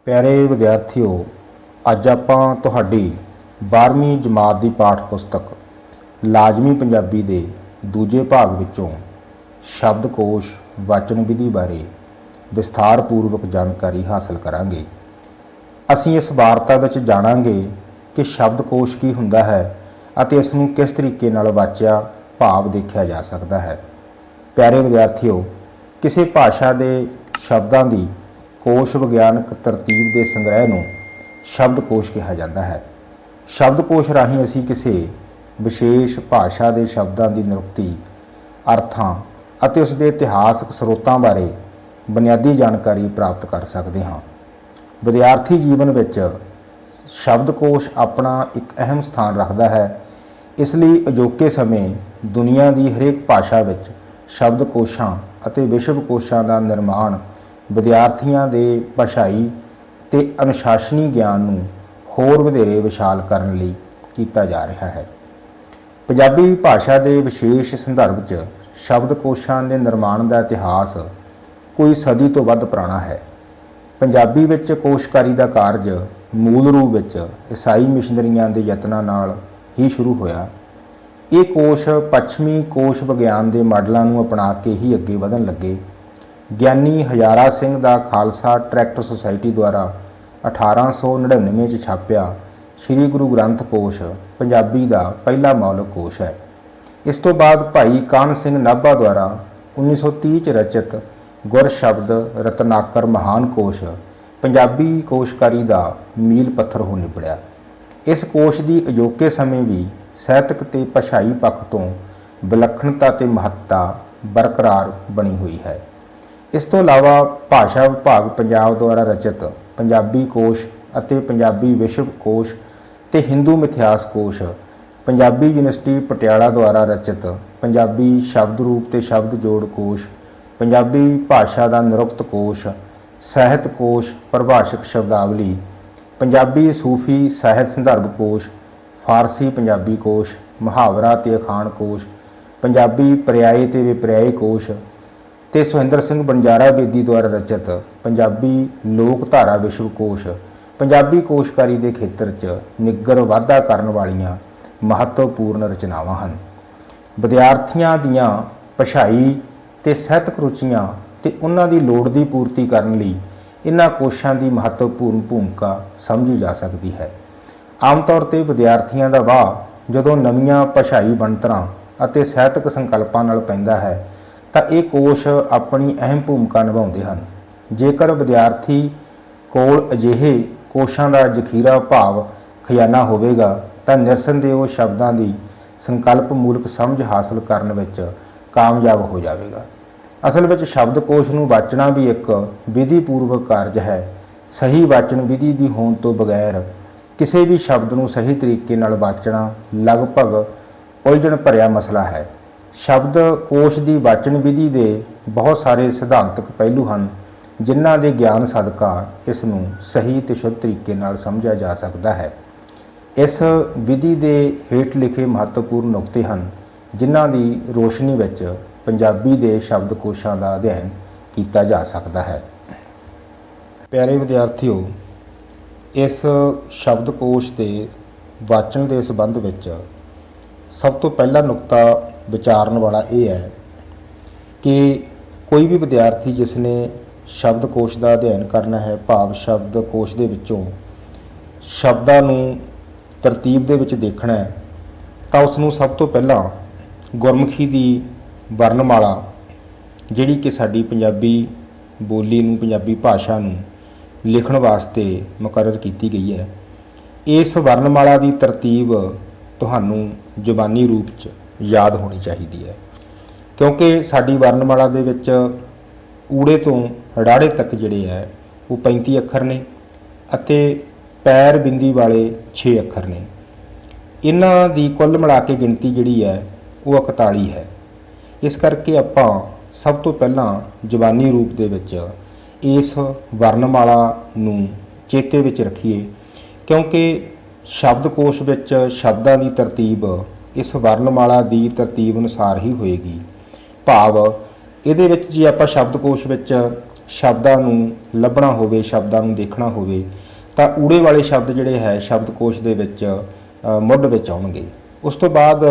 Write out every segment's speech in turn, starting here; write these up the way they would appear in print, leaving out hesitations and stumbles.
ਪਿਆਰੇ ਵਿਦਿਆਰਥੀਓ, ਅੱਜ ਆਪਾਂ ਤੁਹਾਡੀ 12ਵੀਂ ਜਮਾਤ ਦੀ ਪਾਠ ਪੁਸਤਕ ਲਾਜ਼ਮੀ ਪੰਜਾਬੀ ਦੇ ਦੂਜੇ ਭਾਗ ਵਿੱਚੋਂ ਸ਼ਬਦਕੋਸ਼ ਵਾਚਨ ਵਿਧੀ ਬਾਰੇ ਵਿਸਥਾਰਪੂਰਵਕ ਜਾਣਕਾਰੀ ਹਾਸਲ ਕਰਾਂਗੇ। ਅਸੀਂ ਇਸ ਵਾਰਤਾ ਵਿੱਚ ਜਾਣਾਂਗੇ ਕਿ ਸ਼ਬਦਕੋਸ਼ ਕੀ ਹੁੰਦਾ ਹੈ ਅਤੇ ਇਸ ਨੂੰ ਕਿਸ ਤਰੀਕੇ ਨਾਲ ਵਾਚਿਆ ਭਾਵ ਦੇਖਿਆ ਜਾ ਸਕਦਾ ਹੈ। ਪਿਆਰੇ ਵਿਦਿਆਰਥੀਓ, ਕਿਸੇ ਭਾਸ਼ਾ ਦੇ ਸ਼ਬਦਾਂ ਦੀ ਕੋਸ਼ ਵਿਗਿਆਨਕ ਤਰਤੀਬ ਦੇ ਸੰਗ੍ਰਹਿ ਨੂੰ ਸ਼ਬਦਕੋਸ਼ ਕਿਹਾ ਜਾਂਦਾ ਹੈ। ਸ਼ਬਦਕੋਸ਼ ਰਾਹੀਂ ਅਸੀਂ ਕਿਸੇ ਵਿਸ਼ੇਸ਼ ਭਾਸ਼ਾ ਦੇ ਸ਼ਬਦਾਂ ਦੀ ਨਿਰੁਕਤੀ, ਅਰਥਾਂ ਅਤੇ ਉਸ ਦੇ ਇਤਿਹਾਸਕ ਸਰੋਤਾਂ ਬਾਰੇ ਬੁਨਿਆਦੀ ਜਾਣਕਾਰੀ ਪ੍ਰਾਪਤ ਕਰ ਸਕਦੇ ਹਾਂ। ਵਿਦਿਆਰਥੀ ਜੀਵਨ ਵਿੱਚ ਸ਼ਬਦਕੋਸ਼ ਆਪਣਾ ਇੱਕ ਅਹਿਮ ਸਥਾਨ ਰੱਖਦਾ ਹੈ। ਇਸ ਲਈ ਅਜੋਕੇ ਸਮੇਂ ਦੁਨੀਆ ਦੀ ਹਰੇਕ ਭਾਸ਼ਾ ਵਿੱਚ ਸ਼ਬਦਕੋਸ਼ਾਂ ਅਤੇ ਵਿਸ਼ਵਕੋਸ਼ਾਂ ਦਾ ਨਿਰਮਾਣ ਵਿਦਿਆਰਥੀਆਂ ਦੇ ਭਾਸ਼ਾਈ ਤੇ ਅਨੁਸ਼ਾਸਨੀ ਗਿਆਨ ਨੂੰ ਹੋਰ ਵਧੇਰੇ ਵਿਸ਼ਾਲ ਕਰਨ ਲਈ ਕੀਤਾ ਜਾ ਰਿਹਾ ਹੈ। ਪੰਜਾਬੀ ਭਾਸ਼ਾ ਦੇ ਵਿਸ਼ੇਸ਼ ਸੰਦਰਭ 'ਚ ਸ਼ਬਦਕੋਸ਼ਾਂ ਦੇ ਨਿਰਮਾਣ ਦਾ ਇਤਿਹਾਸ ਕੋਈ ਸਦੀ ਤੋਂ ਵੱਧ ਪੁਰਾਣਾ ਹੈ। ਪੰਜਾਬੀ ਵਿੱਚ ਕੋਸ਼ਕਾਰੀ ਦਾ ਕਾਰਜ ਮੂਲ ਰੂਪ ਵਿੱਚ ਈਸਾਈ ਮਿਸ਼ਨਰੀਆਂ ਦੇ ਯਤਨਾਂ ਨਾਲ ਹੀ ਸ਼ੁਰੂ ਹੋਇਆ। ਇਹ ਕੋਸ਼ ਪੱਛਮੀ ਕੋਸ਼ ਵਿਗਿਆਨ ਦੇ ਮਾਡਲਾਂ ਨੂੰ ਅਪਣਾ ਕੇ ਹੀ ਅੱਗੇ ਵਧਣ ਲੱਗੇ। ਗਿਆਨੀ ਹਜ਼ਾਰਾ ਸਿੰਘ ਦਾ ਖਾਲਸਾ ਟਰੈਕਟ ਸੁਸਾਇਟੀ ਦੁਆਰਾ 1899 'ਚ ਛਾਪਿਆ ਸ੍ਰੀ ਗੁਰੂ ਗ੍ਰੰਥ ਕੋਸ਼ ਪੰਜਾਬੀ ਦਾ ਪਹਿਲਾ ਮੌਲਿਕ ਕੋਸ਼ ਹੈ। ਇਸ ਤੋਂ ਬਾਅਦ ਭਾਈ ਕਾਨ੍ਹ ਸਿੰਘ ਨਾਭਾ ਦੁਆਰਾ 1930 'ਚ ਰਚਿਤ ਗੁਰ ਸ਼ਬਦ ਰਤਨਾਕਰ ਮਹਾਨ ਕੋਸ਼ ਪੰਜਾਬੀ ਕੋਸ਼ਕਾਰੀ ਦਾ ਮੀਲ ਪੱਥਰ ਹੋ ਨਿਬੜਿਆ। ਇਸ ਕੋਸ਼ ਦੀ ਅਜੋਕੇ ਸਮੇਂ ਵੀ ਸਾਹਿਤਕ ਤੇ ਭਾਸ਼ਾਈ ਪੱਖ ਤੋਂ ਵਿਲੱਖਣਤਾ ਤੇ ਮਹੱਤਤਾ ਬਰਕਰਾਰ ਬਣੀ ਹੋਈ ਹੈ। ਇਸ ਤੋਂ ਇਲਾਵਾ ਭਾਸ਼ਾ ਵਿਭਾਗ ਪੰਜਾਬ ਦੁਆਰਾ ਰਚਿਤ ਪੰਜਾਬੀ ਕੋਸ਼ ਅਤੇ ਪੰਜਾਬੀ ਵਿਸ਼ਵ ਕੋਸ਼ ਤੇ ਹਿੰਦੂ ਮਿਥਿਹਾਸ ਕੋਸ਼, ਪੰਜਾਬੀ ਯੂਨੀਵਰਸਿਟੀ ਪਟਿਆਲਾ ਦੁਆਰਾ ਰਚਿਤ ਪੰਜਾਬੀ ਸ਼ਬਦ ਰੂਪ ਤੇ ਸ਼ਬਦ ਜੋੜ ਕੋਸ਼, ਪੰਜਾਬੀ ਭਾਸ਼ਾ ਦਾ ਨਿਰੁਕਤ ਕੋਸ਼, ਸਾਹਿਤ ਕੋਸ਼, ਪਰਿਭਾਸ਼ਕ ਸ਼ਬਦਾਵਲੀ, ਪੰਜਾਬੀ ਸੂਫੀ ਸਾਹਿਤ ਸੰਦਰਭ ਕੋਸ਼, ਫਾਰਸੀ ਪੰਜਾਬੀ ਕੋਸ਼, ਮੁਹਾਵਰਾ ਤੇ ਅਖਾਣ ਕੋਸ਼, ਪੰਜਾਬੀ ਪਰਿਆਏ ਤੇ ਵਿਪਰਿਆਏ ਕੋਸ਼ ਤੇ ਸੁਹਿੰਦਰ ਸਿੰਘ ਬੰਜਾਰਾ ਬੇਦੀ ਦੁਆਰਾ ਰਚਿਤ ਪੰਜਾਬੀ ਲੋਕ ਧਾਰਾ ਵਿਸ਼ਵ ਕੋਸ਼ ਪੰਜਾਬੀ ਕੋਸ਼ਕਾਰੀ ਦੇ ਖੇਤਰ 'ਚ ਨਿੱਘਰ ਵਾਧਾ ਕਰਨ ਵਾਲੀਆਂ ਮਹੱਤਵਪੂਰਨ ਰਚਨਾਵਾਂ ਹਨ। ਵਿਦਿਆਰਥੀਆਂ ਦੀਆਂ ਭਾਸ਼ਾਈ ਤੇ ਸਾਹਿਤਕ ਰੁਚੀਆਂ ਤੇ ਉਹਨਾਂ ਦੀ ਲੋੜ ਦੀ ਪੂਰਤੀ ਕਰਨ ਲਈ ਇਹਨਾਂ ਕੋਸ਼ਾਂ ਦੀ ਮਹੱਤਵਪੂਰਨ ਭੂਮਿਕਾ ਸਮਝੀ ਜਾ ਸਕਦੀ ਹੈ। ਆਮ ਤੌਰ 'ਤੇ ਵਿਦਿਆਰਥੀਆਂ ਦਾ ਵਾਹ ਜਦੋਂ ਨਵੀਆਂ ਭਾਸ਼ਾਈ ਬਣਤਰਾਂ ਅਤੇ ਸਾਹਿਤਕ ਸੰਕਲਪਾਂ ਨਾਲ ਪੈਂਦਾ ਹੈ ਤਾਂ ਇਹ ਕੋਸ਼ ਆਪਣੀ ਅਹਿਮ ਭੂਮਿਕਾ ਨਿਭਾਉਂਦੇ ਹਨ। ਜੇਕਰ ਵਿਦਿਆਰਥੀ ਕੋਲ ਅਜਿਹੇ ਕੋਸ਼ਾਂ ਦਾ ਜ਼ਖੀਰਾ ਭਾਵ ਖਜ਼ਾਨਾ ਹੋਵੇਗਾ ਤਾਂ ਨਿਰਸੰਦੇਹ ਉਹ ਸ਼ਬਦਾਂ ਦੀ ਸੰਕਲਪ ਮੂਲਕ ਸਮਝ ਹਾਸਲ ਕਰਨ ਵਿੱਚ ਕਾਮਯਾਬ ਹੋ ਜਾਵੇਗਾ। ਅਸਲ ਵਿੱਚ ਸ਼ਬਦਕੋਸ਼ ਨੂੰ ਵਾਚਣਾ ਵੀ ਇੱਕ ਵਿਧੀਪੂਰਵਕ ਕਾਰਜ ਹੈ। ਸਹੀ ਵਾਚਨ ਵਿਧੀ ਦੀ ਹੋਣ ਤੋਂ ਬਗੈਰ ਕਿਸੇ ਵੀ ਸ਼ਬਦ ਨੂੰ ਸਹੀ ਤਰੀਕੇ ਨਾਲ ਵਾਚਣਾ ਲਗਭਗ ਉਲਝਣ ਭਰਿਆ ਮਸਲਾ ਹੈ। ਸ਼ਬਦ ਕੋਸ਼ ਦੀ ਵਾਚਨ ਵਿਧੀ ਦੇ ਬਹੁਤ ਸਾਰੇ ਸਿਧਾਂਤਕ ਪਹਿਲੂ ਹਨ ਜਿਨ੍ਹਾਂ ਦੇ ਗਿਆਨ ਸਦਕਾ ਇਸ ਨੂੰ ਸਹੀ ਤੇ ਸ਼ੁੱਧ ਤਰੀਕੇ ਨਾਲ ਸਮਝਿਆ ਜਾ ਸਕਦਾ ਹੈ। ਇਸ ਵਿਧੀ ਦੇ ਹੇਠ ਲਿਖੇ ਮਹੱਤਵਪੂਰਨ ਨੁਕਤੇ ਹਨ ਜਿਨ੍ਹਾਂ ਦੀ ਰੋਸ਼ਨੀ ਵਿੱਚ ਪੰਜਾਬੀ ਦੇ ਸ਼ਬਦਕੋਸ਼ਾਂ ਦਾ ਅਧਿਐਨ ਕੀਤਾ ਜਾ ਸਕਦਾ ਹੈ। ਪਿਆਰੇ ਵਿਦਿਆਰਥੀਓ, ਇਸ ਸ਼ਬਦਕੋਸ਼ ਦੇ ਵਾਚਣ ਦੇ ਸੰਬੰਧ ਵਿੱਚ ਸਭ ਤੋਂ ਪਹਿਲਾ ਨੁਕਤਾ ਵਿਚਾਰਨ ਵਾਲਾ ਇਹ ਹੈ ਕਿ ਕੋਈ ਵੀ ਵਿਦਿਆਰਥੀ ਜਿਸ ਨੇ ਸ਼ਬਦਕੋਸ਼ ਦਾ ਅਧਿਐਨ ਕਰਨਾ ਹੈ, ਭਾਵ ਸ਼ਬਦਕੋਸ਼ ਦੇ ਵਿੱਚੋਂ ਸ਼ਬਦਾਂ ਨੂੰ ਤਰਤੀਬ ਦੇ ਵਿੱਚ ਦੇਖਣਾ ਹੈ, ਤਾਂ ਉਸ ਨੂੰ ਸਭ ਤੋਂ ਪਹਿਲਾਂ ਗੁਰਮੁਖੀ ਦੀ ਵਰਣਮਾਲਾ, ਜਿਹੜੀ ਕਿ ਸਾਡੀ ਪੰਜਾਬੀ ਬੋਲੀ ਨੂੰ, ਪੰਜਾਬੀ ਭਾਸ਼ਾ ਨੂੰ ਲਿਖਣ ਵਾਸਤੇ ਮੁਕਰਰ ਕੀਤੀ ਗਈ ਹੈ, ਇਸ ਵਰਣਮਾਲਾ ਦੀ ਤਰਤੀਬ ਤੁਹਾਨੂੰ ਜ਼ੁਬਾਨੀ ਰੂਪ 'ਚ ਯਾਦ ਹੋਣੀ ਚਾਹੀਦੀ ਹੈ। ਕਿਉਂਕਿ ਸਾਡੀ ਵਰਣਮਾਲਾ ਦੇ ਵਿੱਚ ਊੜੇ ਤੋਂ ਰਾੜੇ ਤੱਕ ਜਿਹੜੇ ਹੈ ਉਹ 35 ਅੱਖਰ ਨੇ ਅਤੇ ਪੈਰ ਬਿੰਦੀ ਵਾਲੇ 6 ਅੱਖਰ ਨੇ। ਇਹਨਾਂ ਦੀ ਕੁੱਲ ਮਿਲਾ ਕੇ ਗਿਣਤੀ ਜਿਹੜੀ ਹੈ ਉਹ 41 ਹੈ। ਇਸ ਕਰਕੇ ਆਪਾਂ ਸਭ ਤੋਂ ਪਹਿਲਾਂ ਜ਼ੁਬਾਨੀ ਰੂਪ ਦੇ ਵਿੱਚ ਇਸ ਵਰਣਮਾਲਾ ਨੂੰ ਚੇਤੇ ਵਿੱਚ ਰੱਖੀਏ, ਕਿਉਂਕਿ ਸ਼ਬਦਕੋਸ਼ ਵਿੱਚ ਸ਼ਬਦਾਂ ਦੀ ਤਰਤੀਬ ਇਸ ਵਰਣਮਾਲਾ ਦੀ ਤਰਤੀਬ ਅਨੁਸਾਰ ਹੀ ਹੋਏਗੀ। ਭਾਵ ਇਹਦੇ ਵਿੱਚ ਜੇ ਆਪਾਂ ਸ਼ਬਦਕੋਸ਼ ਵਿੱਚ ਸ਼ਬਦਾਂ ਨੂੰ ਲੱਭਣਾ ਹੋਵੇ, ਸ਼ਬਦਾਂ ਨੂੰ ਦੇਖਣਾ ਹੋਵੇ ਤਾਂ ਊੜੇ ਵਾਲੇ ਸ਼ਬਦ ਜਿਹੜੇ ਹੈ ਸ਼ਬਦਕੋਸ਼ ਦੇ ਵਿੱਚ ਮੁੱਢ ਵਿੱਚ ਆਉਣਗੇ। ਉਸ ਤੋਂ ਬਾਅਦ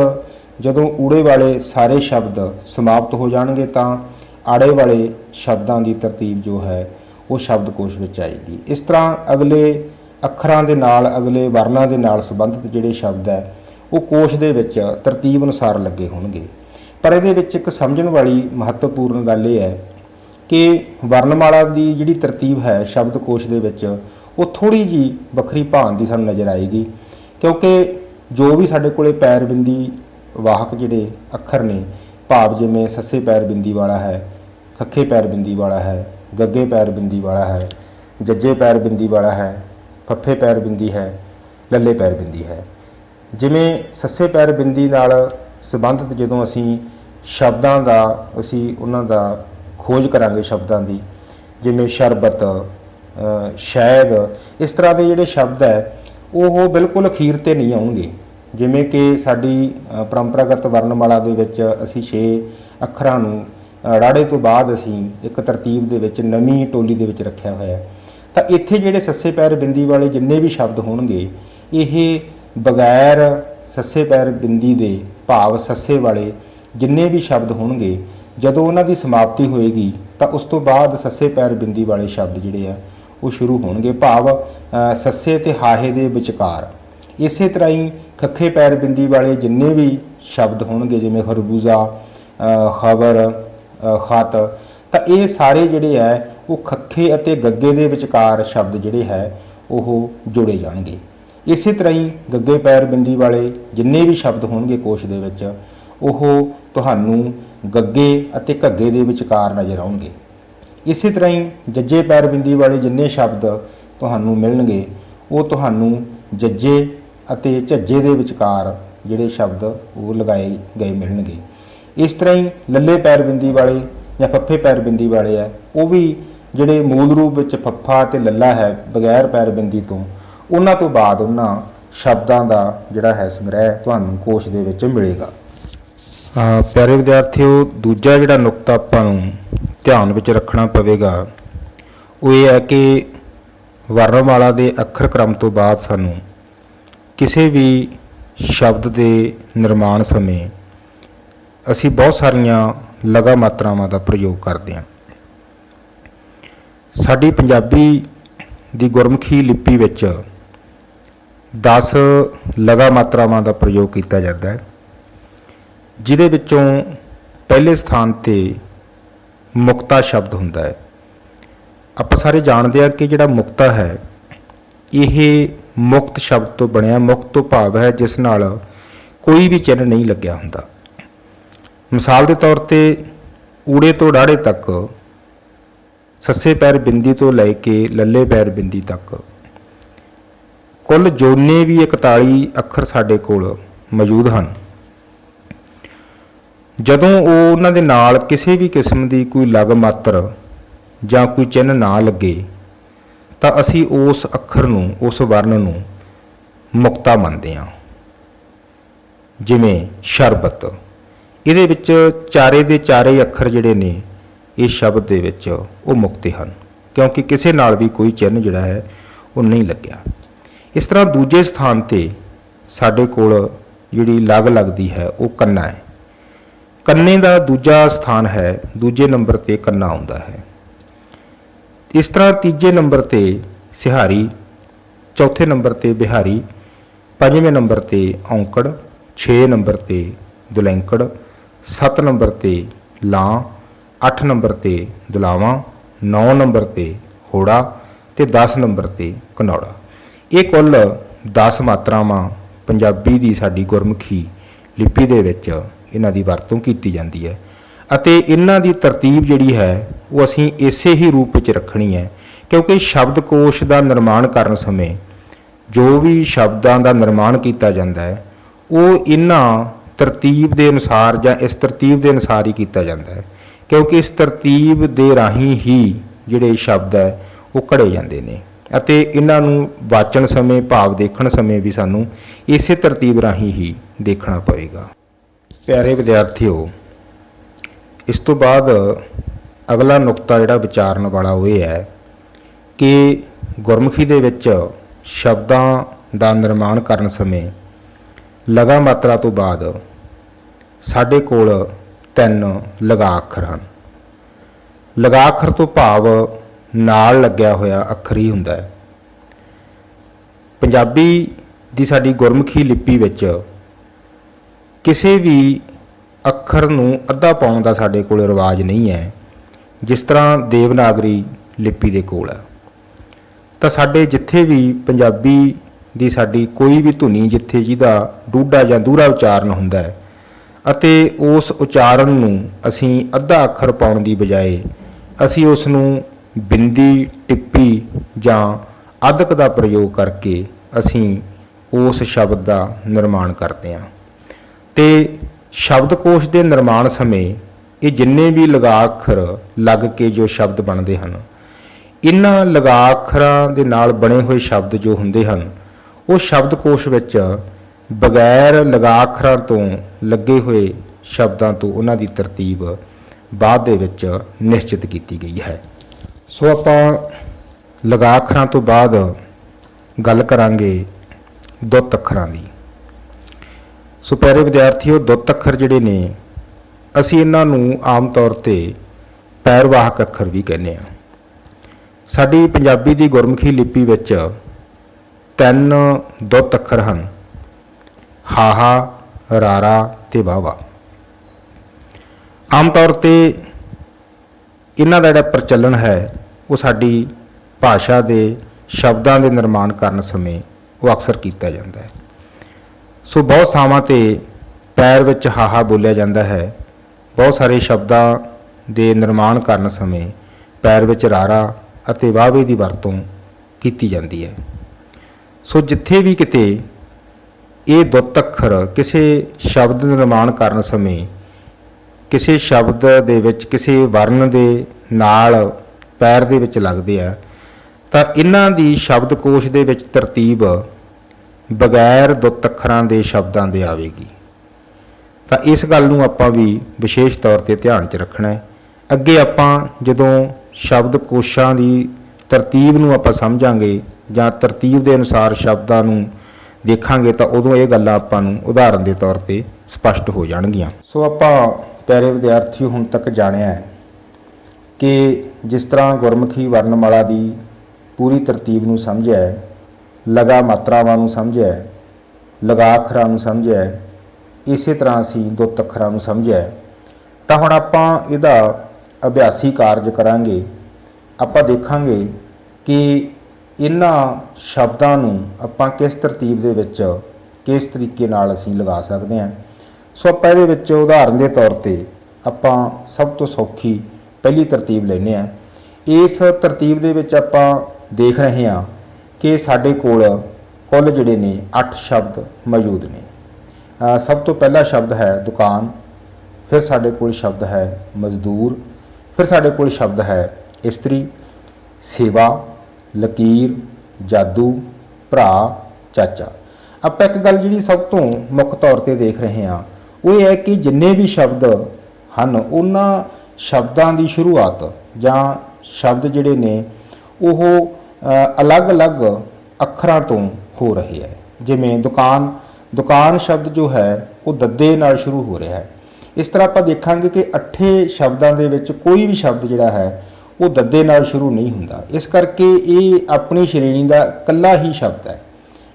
ਜਦੋਂ ਊੜੇ ਵਾਲੇ ਸਾਰੇ ਸ਼ਬਦ ਸਮਾਪਤ ਹੋ ਜਾਣਗੇ ਤਾਂ ਆੜੇ ਵਾਲੇ ਸ਼ਬਦਾਂ ਦੀ ਤਰਤੀਬ ਜੋ ਹੈ ਉਹ ਸ਼ਬਦਕੋਸ਼ ਵਿੱਚ ਆਏਗੀ। ਇਸ ਤਰ੍ਹਾਂ ਅਗਲੇ ਅੱਖਰਾਂ ਦੇ ਨਾਲ, ਅਗਲੇ ਵਰਨਾਂ ਦੇ ਨਾਲ ਸੰਬੰਧਿਤ ਜਿਹੜੇ ਸ਼ਬਦ ਹੈ ਉਹ ਕੋਸ਼ ਦੇ ਵਿੱਚ ਤਰਤੀਬ ਅਨੁਸਾਰ ਲੱਗੇ ਹੋਣਗੇ। ਪਰ ਇਹਦੇ ਵਿੱਚ ਇੱਕ ਸਮਝਣ ਵਾਲੀ ਮਹੱਤਵਪੂਰਨ ਗੱਲ ਇਹ ਹੈ ਕਿ ਵਰਨਮਾਲਾ ਦੀ ਜਿਹੜੀ ਤਰਤੀਬ ਹੈ ਸ਼ਬਦਕੋਸ਼ ਦੇ ਵਿੱਚ ਉਹ ਥੋੜ੍ਹੀ ਜਿਹੀ ਵੱਖਰੀ ਭਾਂਤ ਦੀ ਸਾਨੂੰ ਨਜ਼ਰ ਆਏਗੀ, ਕਿਉਂਕਿ ਜੋ ਵੀ ਸਾਡੇ ਕੋਲੇ ਪੈਰ ਬਿੰਦੀ ਵਾਹਕ ਜਿਹੜੇ ਅੱਖਰ ਨੇ, ਭਾਵ ਜਿਵੇਂ ਸੱਸੇ ਪੈਰ ਬਿੰਦੀ ਵਾਲਾ ਹੈ, ਖੱਖੇ ਪੈਰ ਬਿੰਦੀ ਵਾਲਾ ਹੈ, ਗੱਗੇ ਪੈਰ ਬਿੰਦੀ ਵਾਲਾ ਹੈ, ਜੱਜੇ ਪੈਰ ਬਿੰਦੀ ਵਾਲਾ ਹੈ, ਫੱਫੇ ਪੈਰ ਬਿੰਦੀ ਹੈ, ਲੱਲੇ ਪੈਰ ਬਿੰਦੀ ਹੈ। ਜਿਵੇਂ ਸੱਸੇ ਪੈਰ ਬਿੰਦੀ ਨਾਲ ਸੰਬੰਧਿਤ ਜਦੋਂ ਅਸੀਂ ਸ਼ਬਦਾਂ ਦਾ ਉਹਨਾਂ ਦਾ ਖੋਜ ਕਰਾਂਗੇ ਸ਼ਬਦਾਂ ਦੀ, ਜਿਵੇਂ ਸ਼ਰਬਤ, ਸ਼ਾਇਦ, ਇਸ ਤਰ੍ਹਾਂ ਦੇ ਜਿਹੜੇ ਸ਼ਬਦ ਹੈ ਉਹ ਬਿਲਕੁਲ ਅਖੀਰ 'ਤੇ ਨਹੀਂ ਆਉਣਗੇ। ਜਿਵੇਂ ਕਿ ਸਾਡੀ ਪਰੰਪਰਾਗਤ ਵਰਨਮਾਲਾ ਦੇ ਵਿੱਚ ਅਸੀਂ 6 ਅੱਖਰਾਂ ਨੂੰ ਰਾੜੇ ਤੋਂ ਬਾਅਦ ਅਸੀਂ ਇੱਕ ਤਰਤੀਬ ਦੇ ਵਿੱਚ ਨਵੀਂ ਟੋਲੀ ਦੇ ਵਿੱਚ ਰੱਖਿਆ ਹੋਇਆ, ਤਾਂ ਇੱਥੇ ਜਿਹੜੇ ਸੱਸੇ ਪੈਰ ਬਿੰਦੀ ਵਾਲੇ ਜਿੰਨੇ ਵੀ ਸ਼ਬਦ ਹੋਣਗੇ ਇਹ ਬਗੈਰ ਸੱਸੇ ਪੈਰ ਬਿੰਦੀ ਦੇ, ਭਾਵ ਸੱਸੇ ਵਾਲੇ ਜਿੰਨੇ ਵੀ ਸ਼ਬਦ ਹੋਣਗੇ ਜਦੋਂ ਉਹਨਾਂ ਦੀ ਸਮਾਪਤੀ ਹੋਏਗੀ ਤਾਂ ਉਸ ਤੋਂ ਬਾਅਦ ਸੱਸੇ ਪੈਰ ਬਿੰਦੀ ਵਾਲੇ ਸ਼ਬਦ ਜਿਹੜੇ ਆ ਉਹ ਸ਼ੁਰੂ ਹੋਣਗੇ, ਭਾਵ ਸੱਸੇ ਤੇ ਹਾਹੇ ਦੇ ਵਿਚਕਾਰ। ਇਸੇ ਤਰ੍ਹਾਂ ਹੀ ਖੱਖੇ ਪੈਰ ਬਿੰਦੀ ਵਾਲੇ ਜਿੰਨੇ ਵੀ ਸ਼ਬਦ ਹੋਣਗੇ ਜਿਵੇਂ ਖਰਬੂਜ਼ਾ, ਖਬਰ, ਖਤ, ਤਾਂ ਇਹ ਸਾਰੇ ਜਿਹੜੇ ਹੈ ਉਹ ਖੱਖੇ ਅਤੇ ਗੱਗੇ ਦੇ ਵਿਚਕਾਰ ਸ਼ਬਦ ਜਿਹੜੇ ਹੈ ਉਹ ਜੋੜੇ ਜਾਣਗੇ। ਇਸੇ ਤਰ੍ਹਾਂ ਹੀ ਗੱਗੇ ਪੈਰ ਬਿੰਦੀ ਵਾਲੇ ਜਿੰਨੇ ਵੀ ਸ਼ਬਦ ਹੋਣਗੇ ਕੋਸ਼ ਦੇ ਵਿੱਚ ਉਹ ਤੁਹਾਨੂੰ ਗੱਗੇ ਅਤੇ ਘੱਗੇ ਦੇ ਵਿਚਕਾਰ ਨਜ਼ਰ ਆਉਣਗੇ। ਇਸੇ ਤਰ੍ਹਾਂ ਹੀ ਜੱਜੇ ਪੈਰ ਬਿੰਦੀ ਵਾਲੇ ਜਿੰਨੇ ਸ਼ਬਦ ਤੁਹਾਨੂੰ ਮਿਲਣਗੇ ਉਹ ਤੁਹਾਨੂੰ ਜੱਜੇ ਅਤੇ ਝੱਜੇ ਦੇ ਵਿਚਕਾਰ ਜਿਹੜੇ ਸ਼ਬਦ ਉਹ ਲਗਾਏ ਗਏ ਮਿਲਣਗੇ। ਇਸ ਤਰ੍ਹਾਂ ਹੀ ਲੱਲੇ ਪੈਰ ਬਿੰਦੀ ਵਾਲੇ ਜਾਂ ਫੱਫੇ ਪੈਰ ਬਿੰਦੀ ਵਾਲੇ ਆ ਉਹ ਵੀ ਜਿਹੜੇ ਮੂਲ ਰੂਪ ਵਿੱਚ ਫੱਫਾ ਅਤੇ ਲੱਲਾ ਹੈ ਬਗੈਰ ਪੈਰ ਬਿੰਦੀ ਤੋਂ, ਉਹਨਾਂ ਤੋਂ ਬਾਅਦ ਉਹਨਾਂ ਸ਼ਬਦਾਂ ਦਾ ਜਿਹੜਾ ਹੈ ਸੰਗ੍ਰਹਿ ਤੁਹਾਨੂੰ ਕੋਸ਼ ਦੇ ਵਿੱਚ ਮਿਲੇਗਾ। ਪਿਆਰੇ ਵਿਦਿਆਰਥੀਓ, ਦੂਜਾ ਜਿਹੜਾ ਨੁਕਤਾ ਆਪਾਂ ਨੂੰ ਧਿਆਨ ਵਿੱਚ ਰੱਖਣਾ ਪਵੇਗਾ ਉਹ ਇਹ ਹੈ ਕਿ ਵਰਨਮਾਲਾ ਦੇ ਅੱਖਰ ਕ੍ਰਮ ਤੋਂ ਬਾਅਦ ਸਾਨੂੰ ਕਿਸੇ ਵੀ ਸ਼ਬਦ ਦੇ ਨਿਰਮਾਣ ਸਮੇਂ ਅਸੀਂ ਬਹੁਤ ਸਾਰੀਆਂ ਲਗਾ ਮਾਤਰਾਵਾਂ ਦਾ ਪ੍ਰਯੋਗ ਕਰਦੇ ਹਾਂ। ਸਾਡੀ ਪੰਜਾਬੀ ਦੀ ਗੁਰਮੁਖੀ ਲਿਪੀ ਵਿੱਚ 10 ਲਗਾ ਮਾਤਰਾਵਾਂ ਦਾ ਪ੍ਰਯੋਗ ਕੀਤਾ ਜਾਂਦਾ ਹੈ, ਜਿਹਦੇ ਵਿੱਚੋਂ ਪਹਿਲੇ ਸਥਾਨ ਤੇ ਮੁਕਤਾ ਸ਼ਬਦ ਹੁੰਦਾ ਹੈ। ਆਪਾਂ ਸਾਰੇ ਜਾਣਦੇ ਹਾਂ ਕਿ ਜਿਹੜਾ ਮੁਕਤਾ ਹੈ ਇਹ ਮੁਕਤ ਸ਼ਬਦ ਤੋਂ ਬਣਿਆ, ਮੁਕਤ ਤੋਂ ਭਾਵ ਹੈ ਜਿਸ ਨਾਲ ਕੋਈ ਵੀ ਚਿੰਨ੍ਹ ਨਹੀਂ ਲੱਗਿਆ ਹੁੰਦਾ। ਮਿਸਾਲ ਦੇ ਤੌਰ ਤੇ ਊੜੇ ਤੋਂ ਡਾੜੇ ਤੱਕ, ਸੱਸੇ ਪੈਰ ਬਿੰਦੀ ਤੋਂ ਲੈ ਕੇ ਲੱਲੇ ਪੈਰ ਬਿੰਦੀ ਤੱਕ ਕੁੱਲ ਜੋਨੇ ਵੀ 41 ਅੱਖਰ ਸਾਡੇ ਕੋਲ ਮੌਜੂਦ ਹਨ। ਜਦੋਂ ਉਹਨਾਂ ਦੇ ਨਾਲ ਕਿਸੇ ਵੀ ਕਿਸਮ ਦੀ ਕੋਈ ਲਗ ਮਾਤਰ ਜਾਂ ਕੋਈ ਚਿੰਨ੍ਹ ਨਾ ਲੱਗੇ ਤਾਂ ਅਸੀਂ ਉਸ ਅੱਖਰ ਨੂੰ, ਉਸ ਵਰਨ ਨੂੰ ਮੁਕਤਾ ਮੰਨਦੇ ਹਾਂ। ਜਿਵੇਂ ਸ਼ਰਬਤ, ਇਹਦੇ ਵਿੱਚ ਚਾਰੇ ਦੇ ਚਾਰੇ ਅੱਖਰ ਜਿਹੜੇ ਨੇ ਇਸ ਸ਼ਬਦ ਦੇ ਵਿੱਚ ਉਹ ਮੁਕਤੇ ਹਨ, ਕਿਉਂਕਿ ਕਿਸੇ ਨਾਲ ਵੀ ਕੋਈ ਚਿੰਨ੍ਹ ਜਿਹੜਾ ਹੈ ਉਹ ਨਹੀਂ ਲੱਗਿਆ। ਇਸ ਤਰ੍ਹਾਂ ਦੂਜੇ ਸਥਾਨ ਤੇ ਸਾਡੇ ਕੋਲ ਜਿਹੜੀ ਲਗ ਲੱਗਦੀ ਹੈ ਉਹ ਕੰਨਾ ਹੈ। ਕੰਨੇ ਦਾ ਦੂਜਾ ਸਥਾਨ ਹੈ, ਦੂਜੇ ਨੰਬਰ ਤੇ ਕੰਨਾ ਆਉਂਦਾ ਹੈ। ਇਸ ਤਰ੍ਹਾਂ ਤੀਜੇ ਨੰਬਰ ਤੇ ਸਿਹਾਰੀ, ਚੌਥੇ ਨੰਬਰ ਤੇ ਬਿਹਾਰੀ, ਪੰਜਵੇਂ ਨੰਬਰ ਤੇ ਔਂਕੜ, 6 ਨੰਬਰ ਤੇ ਦੁਲੈਂਕੜ, 7 ਨੰਬਰ ਤੇ ਲਾਂ, 8 ਨੰਬਰ ਤੇ ਦੁਲਾਵਾਂ, 9 ਨੰਬਰ ਤੇ ਹੋੜਾ ਤੇ 10 ਨੰਬਰ ਤੇ ਘਨੌੜਾ। ਇਹ ਕੁੱਲ 10 ਮਾਤਰਾਵਾਂ ਪੰਜਾਬੀ ਦੀ ਸਾਡੀ ਗੁਰਮੁਖੀ ਲਿਪੀ ਦੇ ਵਿੱਚ ਇਹਨਾਂ ਦੀ ਵਰਤੋਂ ਕੀਤੀ ਜਾਂਦੀ ਹੈ ਅਤੇ ਇਹਨਾਂ ਦੀ ਤਰਤੀਬ ਜਿਹੜੀ ਹੈ ਉਹ ਅਸੀਂ ਇਸੇ ਹੀ ਰੂਪ ਵਿੱਚ ਰੱਖਣੀ ਹੈ, ਕਿਉਂਕਿ ਸ਼ਬਦਕੋਸ਼ ਦਾ ਨਿਰਮਾਣ ਕਰਨ ਸਮੇਂ ਜੋ ਵੀ ਸ਼ਬਦਾਂ ਦਾ ਨਿਰਮਾਣ ਕੀਤਾ ਜਾਂਦਾ ਹੈ ਉਹ ਇਹਨਾਂ ਤਰਤੀਬ ਦੇ ਅਨੁਸਾਰ ਜਾਂ ਇਸ ਤਰਤੀਬ ਦੇ ਅਨੁਸਾਰ ਹੀ ਕੀਤਾ ਜਾਂਦਾ ਹੈ, ਕਿਉਂਕਿ ਇਸ ਤਰਤੀਬ ਦੇ ਰਾਹੀਂ ਹੀ ਜਿਹੜੇ ਸ਼ਬਦ ਹੈ ਉਹ ਘੜੇ ਜਾਂਦੇ ਨੇ ਅਤੇ ਇਹਨਾਂ ਨੂੰ ਵਾਚਣ ਸਮੇਂ, ਭਾਵ ਦੇਖਣ ਸਮੇਂ ਵੀ ਸਾਨੂੰ ਇਸੇ ਤਰਤੀਬ ਰਾਹੀਂ ਹੀ ਦੇਖਣਾ ਪਵੇਗਾ। ਪਿਆਰੇ ਵਿਦਿਆਰਥੀਓ, ਇਸ ਤੋਂ ਬਾਅਦ अगला नुकता जिहड़ा विचारन वाला वो ये है कि गुरमुखी दे विच शब्दां दा निर्माण करन समय लगा मात्रा तो बाद साडे कोल 3 लगा अखर हैं। लगा अखर तो भाव नाल लग्या होया अखर ही हुंदा है। पंजाबी दी साडी गुरमुखी लिपि विच किसी भी अखर नूं अद्धा पाउण दा साडे कोल रिवाज नहीं है, जिस तरह देवनागरी लिपि दे कोल है। तो साडे जिथे भी पंजाबी दी साडी कोई भी धुनी जिथे जिहदा डूडा जां दूरा उचारण हुंदा है अते उस उचारण नूं असीं अद्धा अखर पाउण दी बजाए असीं उस नूं बिंदी टिप्पी जां अधक दा प्रयोग करके असीं उस शब्द दा निर्माण करते हैं। ते शब्दकोश दे निर्माण समय ये जिन्ने भी लगा अखर लग के जो शब्द बनते हैं, इन्हां लगा अखरां दे नाल बने हुए शब्द जो हुंदे हन वो शब्दकोश विच बगैर लगा अखरां तो लगे हुए शब्दां तो उन्हां दी तरतीब बाद दे विच निश्चित की गई है। सो आपां लगा अखरां तो बाद गल करांगे दुत्त अखरां दी। सो प्यारे विद्यार्थियों, दुत्त अखर जिहड़े ने असीं इन्हां नूं आम तौर ते पैरवाहक अखर भी कहने आ। साडी पंजाबी दी गुरमुखी लिपि विच 3 दुत्त अखर हैं, हाहा, रारा ते वावा। आम तौर ते इन्हां दा जिहड़ा प्रचलन है वो साडी भाषा दे शब्दां दे निर्माण करन समय वो अक्सर किया जाता है। सो बहुत थावां ते पैर विच हाहा बोलिया जाता है। बहुत सारे शब्दां दे निर्माण करन समय पैर विच रारा अते वावे की वरतों की जाती है। सो जिथे भी किते ये दुत्त अखर किसी शब्द निर्माण करन समय किसी शब्द दे विच किसी वर्ण दे नाल पैर दे विच लगदे आ तां इन्हां दी शब्दकोश दे विच तरतीब बगैर दुत्त अखरां दे शब्दां दे आवेगी। तां इस गल नूं आपां भी विशेष तौर ते ध्यान च रखना है। अगे आपां जदों शब्दकोशां दी तरतीब नूं आपां समझांगे जां तरतीब दे अनुसार शब्दां नूं देखांगे तो उदों ये गल्लां आपां नूं उदाहरण के तौर पर स्पष्ट हो जाणगीआं। सो आपां प्यारे विद्यार्थियों हुण तक जाणिआ है कि जिस तरह गुरमुखी वर्णमाला की पूरी तरतीब नूं समझिआ है, लगा मात्रावां नूं समझिआ है, लगा अखरां नूं समझिआ है, इसे तरह असीं दुत्त अखरां नूं समझिआ है। तां हुण आपां इहदा अभ्यासी कार्य करांगे। आपां देखांगे कि इन्हां शब्दां नूं आपां किस तरतीब दे विच किस तरीके नाल असीं लगा सकदे हां। सो आपां इहदे विच उदाहरण के तौर पर आपां सब तो सौखी पहली तरतीब लैने आ। इस तरतीब दे विच आपां देख रहे हां कि साडे कोल कुल जिहड़े ने 8 शब्द मौजूद ने। सब तो पहला शब्द है दुकान, फिर साडे कोल शब्द है मजदूर, फिर साडे कोल शब्द है इस्त्री, सेवा, लकीर, जादू, भरा, चाचा। आप एक गल जी सब तो मुख तौर पर देख रहे हैं वो ये है कि जिन्ने भी शब्द हैं उन्हां शब्दां की शुरुआत जां शब्द जिहड़े ने वो अलग अलग अखरां तो हो रहे हैं। जिवें दुकान, दुकान शब्द जो है वो दद्दे नाल शुरू हो रहा है। इस तरह आप देखांगे कि 8 शब्दों के विच कोई भी शब्द जिहड़ा है वो दद्दे नाल शुरू नहीं हुंदा। इस करके ये अपनी श्रेणी का कल्ला ही शब्द है।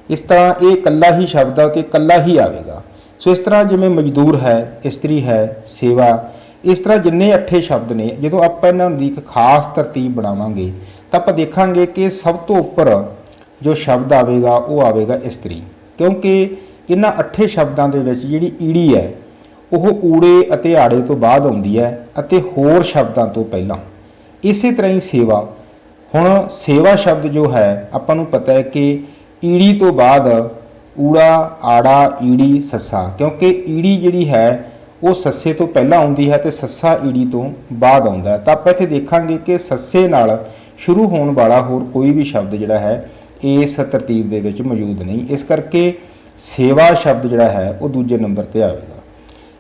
इस तरह ये कल्ला ही शब्द है कि कल्ला ही आवेगा। सो इस तरह जिवें मजदूर है, इस्त्री है, सेवा, इस तरह जिन्ने 8 शब्द ने जो आप इन्हां दी एक खास तरतीब बनावांगे तो आप देखांगे कि सब तो उपर जो शब्द आवेगा वो आवेगा इस्त्री, क्योंकि इन्हां 8 शब्दों के विच जिहड़ी ईड़ी है वो ऊड़े अते आड़े तो बाद आउंदी है अते होर शब्दों तो पहलां। इसे तरह ही सेवा, हुण सेवा शब्द जो है आपां नूं पता है कि ईड़ी तो बाद ऊड़ा, आड़ा, ईड़ी, सस्सा, क्योंकि ईड़ी जिहड़ी है वो सस्से तो पहला आउंदी है तो सस्सा ईड़ी तो बाद आउंदा है। तो आप इत्थे देखांगे कि सस्से नाल शुरू होने वाला होर कोई भी शब्द जिहड़ा है इस तरतीब दे विच मौजूद नहीं। इस करके सेवा शब्द जिहड़ा है वो दूजे नंबर ते आवेगा।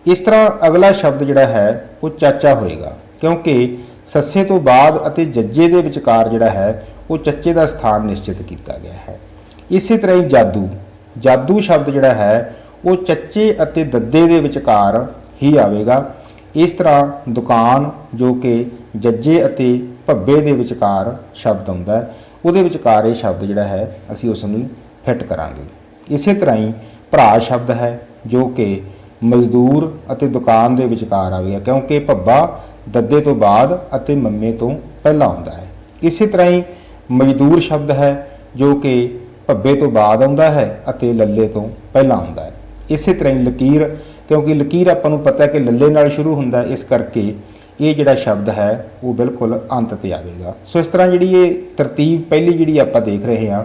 इस तरह अगला शब्द जिहड़ा है वो चाचा होएगा, क्योंकि ਸੱਸੇ ਤੋਂ ਬਾਅਦ ਅਤੇ ਜੱਜੇ ਦੇ ਵਿਚਕਾਰ ਜਿਹੜਾ ਹੈ ਉਹ ਚੱਚੇ ਦਾ ਸਥਾਨ ਨਿਸ਼ਚਿਤ ਕੀਤਾ ਗਿਆ ਹੈ। ਇਸੇ ਤਰ੍ਹਾਂ ਹੀ ਜਾਦੂ, ਜਾਦੂ ਸ਼ਬਦ ਜਿਹੜਾ ਹੈ ਉਹ ਚੱਚੇ ਅਤੇ ਦੱਦੇ ਦੇ ਵਿਚਕਾਰ ਹੀ ਆਵੇਗਾ। ਇਸ ਤਰ੍ਹਾਂ ਦੁਕਾਨ ਜੋ ਕਿ ਜੱਜੇ ਅਤੇ ਭੱਬੇ ਦੇ ਵਿਚਕਾਰ ਸ਼ਬਦ ਆਉਂਦਾ ਹੈ, ਉਹਦੇ ਵਿਚਕਾਰ ਇਹ ਸ਼ਬਦ ਜਿਹੜਾ ਹੈ ਅਸੀਂ ਉਸ ਨੂੰ ਫਿੱਟ ਕਰਾਂਗੇ। ਇਸੇ ਤਰ੍ਹਾਂ ਹੀ ਭਰਾ ਸ਼ਬਦ ਹੈ ਜੋ ਕਿ ਮਜ਼ਦੂਰ ਅਤੇ ਦੁਕਾਨ ਦੇ ਵਿਚਕਾਰ ਆਵੇਗਾ, ਕਿਉਂਕਿ ਭੱਬਾ ਦੱਦੇ ਤੋਂ ਬਾਅਦ ਅਤੇ ਮੰਮੇ ਤੋਂ ਪਹਿਲਾਂ ਆਉਂਦਾ ਹੈ। ਇਸੇ ਤਰ੍ਹਾਂ ਹੀ ਮਜ਼ਦੂਰ ਸ਼ਬਦ ਹੈ ਜੋ ਕਿ ਭੱਬੇ ਤੋਂ ਬਾਅਦ ਆਉਂਦਾ ਹੈ ਅਤੇ ਲੱਲੇ ਤੋਂ ਪਹਿਲਾਂ ਆਉਂਦਾ ਹੈ। ਇਸੇ ਤਰ੍ਹਾਂ ਹੀ ਲਕੀਰ, ਕਿਉਂਕਿ ਲਕੀਰ ਆਪਾਂ ਨੂੰ ਪਤਾ ਹੈ ਕਿ ਲੱਲੇ ਨਾਲ ਸ਼ੁਰੂ ਹੁੰਦਾ, ਇਸ ਕਰਕੇ ਇਹ ਜਿਹੜਾ ਸ਼ਬਦ ਹੈ ਉਹ ਬਿਲਕੁਲ ਅੰਤ ਤੇ ਆਵੇਗਾ। ਸੋ ਇਸ ਤਰ੍ਹਾਂ ਜਿਹੜੀ ਇਹ ਤਰਤੀਬ ਪਹਿਲੀ ਜਿਹੜੀ ਆਪਾਂ ਦੇਖ ਰਹੇ ਹਾਂ,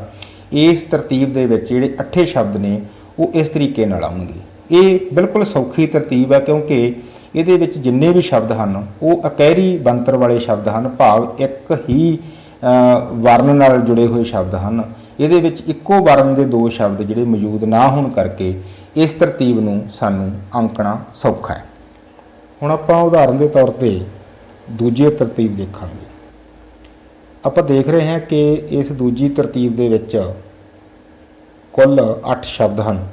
ਇਸ ਤਰਤੀਬ ਦੇ ਵਿੱਚ ਜਿਹੜੇ 8 ਸ਼ਬਦ ਨੇ ਉਹ ਇਸ ਤਰੀਕੇ ਨਾਲ ਆਉਣਗੇ। ਇਹ ਬਿਲਕੁਲ ਸੌਖੀ ਤਰਤੀਬ ਹੈ, ਕਿਉਂਕਿ ਇਹਦੇ ਵਿੱਚ ਜਿੰਨੇ ਵੀ ਸ਼ਬਦ ਹਨ ਉਹ ਇਕਹਿਰੀ ਬਣਤਰ ਵਾਲੇ ਸ਼ਬਦ ਹਨ, ਭਾਵ ਇੱਕ ਹੀ ਵਰਨ ਨਾਲ ਜੁੜੇ ਹੋਏ ਸ਼ਬਦ ਹਨ। ਇਹਦੇ ਵਿੱਚ ਇੱਕੋ ਵਰਨ ਦੇ 2 ਸ਼ਬਦ ਜਿਹੜੇ ਮੌਜੂਦ ਨਾ ਹੋਣ ਕਰਕੇ ਇਸ ਤਰਤੀਬ ਨੂੰ ਸਾਨੂੰ ਅੰਕਣਾ ਸੌਖਾ ਹੈ। ਹੁਣ ਆਪਾਂ ਉਦਾਹਰਨ ਦੇ ਤੌਰ ਤੇ ਦੂਜੀ ਤਰਤੀਬ ਦੇਖਾਂਗੇ। ਆਪਾਂ ਦੇਖ ਰਹੇ ਹਾਂ ਕਿ ਇਸ ਦੂਜੀ ਤਰਤੀਬ ਦੇ ਵਿੱਚ ਕੁੱਲ 8 ਸ਼ਬਦ ਹਨ।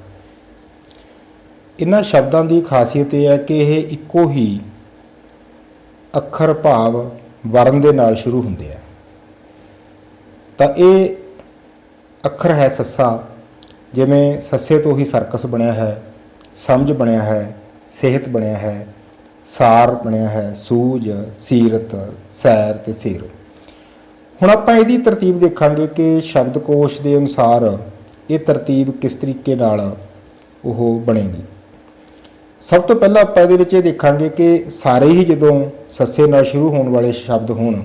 ਇਹਨਾਂ ਸ਼ਬਦਾਂ ਦੀ ਖਾਸੀਅਤ ਇਹ ਹੈ ਕਿ ਇਹ ਇੱਕੋ ਹੀ ਅੱਖਰ ਭਾਵ ਵਰਨ ਦੇ ਨਾਲ ਸ਼ੁਰੂ ਹੁੰਦੇ ਆ। ਤਾਂ ਇਹ ਅੱਖਰ ਹੈ ਸੱਸਾ, ਜਿਵੇਂ ਸੱਸੇ ਤੋਂ ਹੀ ਸਰਕਸ ਬਣਿਆ ਹੈ, ਸਮਝ ਬਣਿਆ ਹੈ, ਸਿਹਤ ਬਣਿਆ ਹੈ, ਸਾਰ ਬਣਿਆ ਹੈ, ਸੂਝ, ਸੀਰਤ, ਸੈਰ ਤੇ ਸਿਰ। ਹੁਣ ਆਪਾਂ ਇਹਦੀ ਤਰਤੀਬ ਦੇਖਾਂਗੇ ਕਿ ਸ਼ਬਦਕੋਸ਼ ਦੇ ਅਨੁਸਾਰ ਇਹ ਤਰਤੀਬ ਕਿਸ ਤਰੀਕੇ ਨਾਲ ਉਹ ਬਣੇਗੀ। ਸਭ ਤੋਂ ਪਹਿਲਾਂ ਆਪਾਂ ਇਹਦੇ ਵਿੱਚ ਇਹ ਦੇਖਾਂਗੇ ਕਿ ਸਾਰੇ ਹੀ ਜਦੋਂ ਸੱਸੇ ਨਾਲ ਸ਼ੁਰੂ ਹੋਣ ਵਾਲੇ ਸ਼ਬਦ ਹੋਣ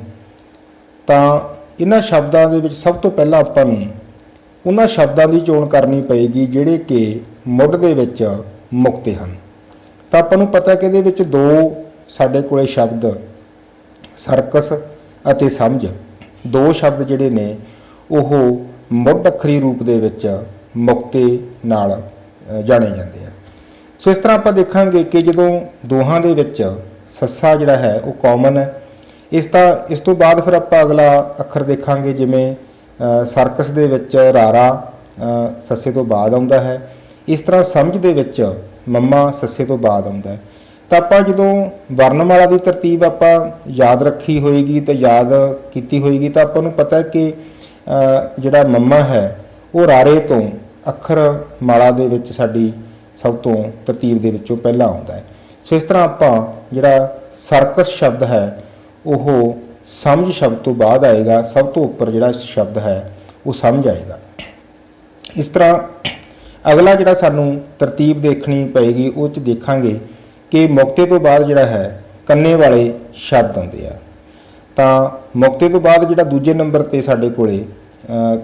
ਤਾਂ ਇਹਨਾਂ ਸ਼ਬਦਾਂ ਦੇ ਵਿੱਚ ਸਭ ਤੋਂ ਪਹਿਲਾਂ ਆਪਾਂ ਨੂੰ ਉਹਨਾਂ ਸ਼ਬਦਾਂ ਦੀ ਚੋਣ ਕਰਨੀ ਪਏਗੀ ਜਿਹੜੇ ਕਿ ਮੁੱਢ ਦੇ ਵਿੱਚ ਮੁਕਤੇ ਹਨ। ਤਾਂ ਆਪਾਂ ਨੂੰ ਪਤਾ ਕਿ ਇਹਦੇ ਵਿੱਚ 2 ਸਾਡੇ ਕੋਲੇ ਸ਼ਬਦ ਸਰਕਸ ਅਤੇ ਸਮਝ, 2 ਸ਼ਬਦ ਜਿਹੜੇ ਨੇ ਉਹ ਮੁੱਢ ਅੱਖਰੀ ਰੂਪ ਦੇ ਵਿੱਚ ਮੁਕਤੇ ਨਾਲ ਜਾਣੇ ਜਾਂਦੇ ਆ। ਸੋ ਇਸ ਤਰ੍ਹਾਂ ਆਪਾਂ ਦੇਖਾਂਗੇ ਕਿ ਜਦੋਂ ਦੋਹਾਂ ਦੇ ਵਿੱਚ ਸੱਸਾ ਜਿਹੜਾ ਹੈ ਉਹ ਕਾਮਨ ਹੈ। ਇਸ ਤੋਂ ਬਾਅਦ ਫਿਰ ਆਪਾਂ ਅਗਲਾ ਅੱਖਰ ਦੇਖਾਂਗੇ, ਜਿਵੇਂ ਸਰਕਸ ਦੇ ਵਿੱਚ ਰਾਰਾ ਸੱਸੇ ਤੋਂ ਬਾਅਦ ਆਉਂਦਾ ਹੈ। ਇਸ ਤਰ੍ਹਾਂ ਸਮਝ ਦੇ ਵਿੱਚ ਮੰਮਾ ਸੱਸੇ ਤੋਂ ਬਾਅਦ ਆਉਂਦਾ ਹੈ। ਤਾਂ ਆਪਾਂ ਜਦੋਂ ਵਰਣਮਾਲਾ ਦੀ ਤਰਤੀਬ ਆਪਾਂ ਯਾਦ ਰੱਖੀ ਹੋਏਗੀ ਤੇ ਯਾਦ ਕੀਤੀ ਹੋਏਗੀ ਤਾਂ ਆਪਾਂ ਨੂੰ ਪਤਾ ਕਿ ਜਿਹੜਾ ਮੰਮਾ ਹੈ ਉਹ ਰਾਰੇ ਤੋਂ ਅੱਖਰ ਮਾਲਾ ਦੇ ਵਿੱਚ ਸਾਡੀ ਸਭ ਤੋਂ ਤਰਤੀਬ ਦੇ ਵਿੱਚੋਂ ਪਹਿਲਾਂ ਆਉਂਦਾ ਹੈ। ਸੋ ਇਸ ਤਰ੍ਹਾਂ ਆਪਾਂ ਜਿਹੜਾ ਸਰਕਸ ਸ਼ਬਦ ਹੈ ਉਹ ਸਮਝ ਸ਼ਬਦ ਤੋਂ ਬਾਅਦ ਆਏਗਾ, ਸਭ ਤੋਂ ਉੱਪਰ ਜਿਹੜਾ ਸ਼ਬਦ ਹੈ ਉਹ ਸਮਝ ਆਏਗਾ। ਇਸ ਤਰ੍ਹਾਂ ਅਗਲਾ ਜਿਹੜਾ ਸਾਨੂੰ ਤਰਤੀਬ ਦੇਖਣੀ ਪਏਗੀ ਉਹ 'ਚ ਦੇਖਾਂਗੇ ਕਿ ਮੁਕਤੇ ਤੋਂ ਬਾਅਦ ਜਿਹੜਾ ਹੈ ਕੰਨੇ ਵਾਲੇ ਸ਼ਬਦ ਆਉਂਦੇ ਆ। ਤਾਂ ਮੁਕਤੇ ਤੋਂ ਬਾਅਦ ਜਿਹੜਾ ਦੂਜੇ ਨੰਬਰ ਤੇ ਸਾਡੇ ਕੋਲੇ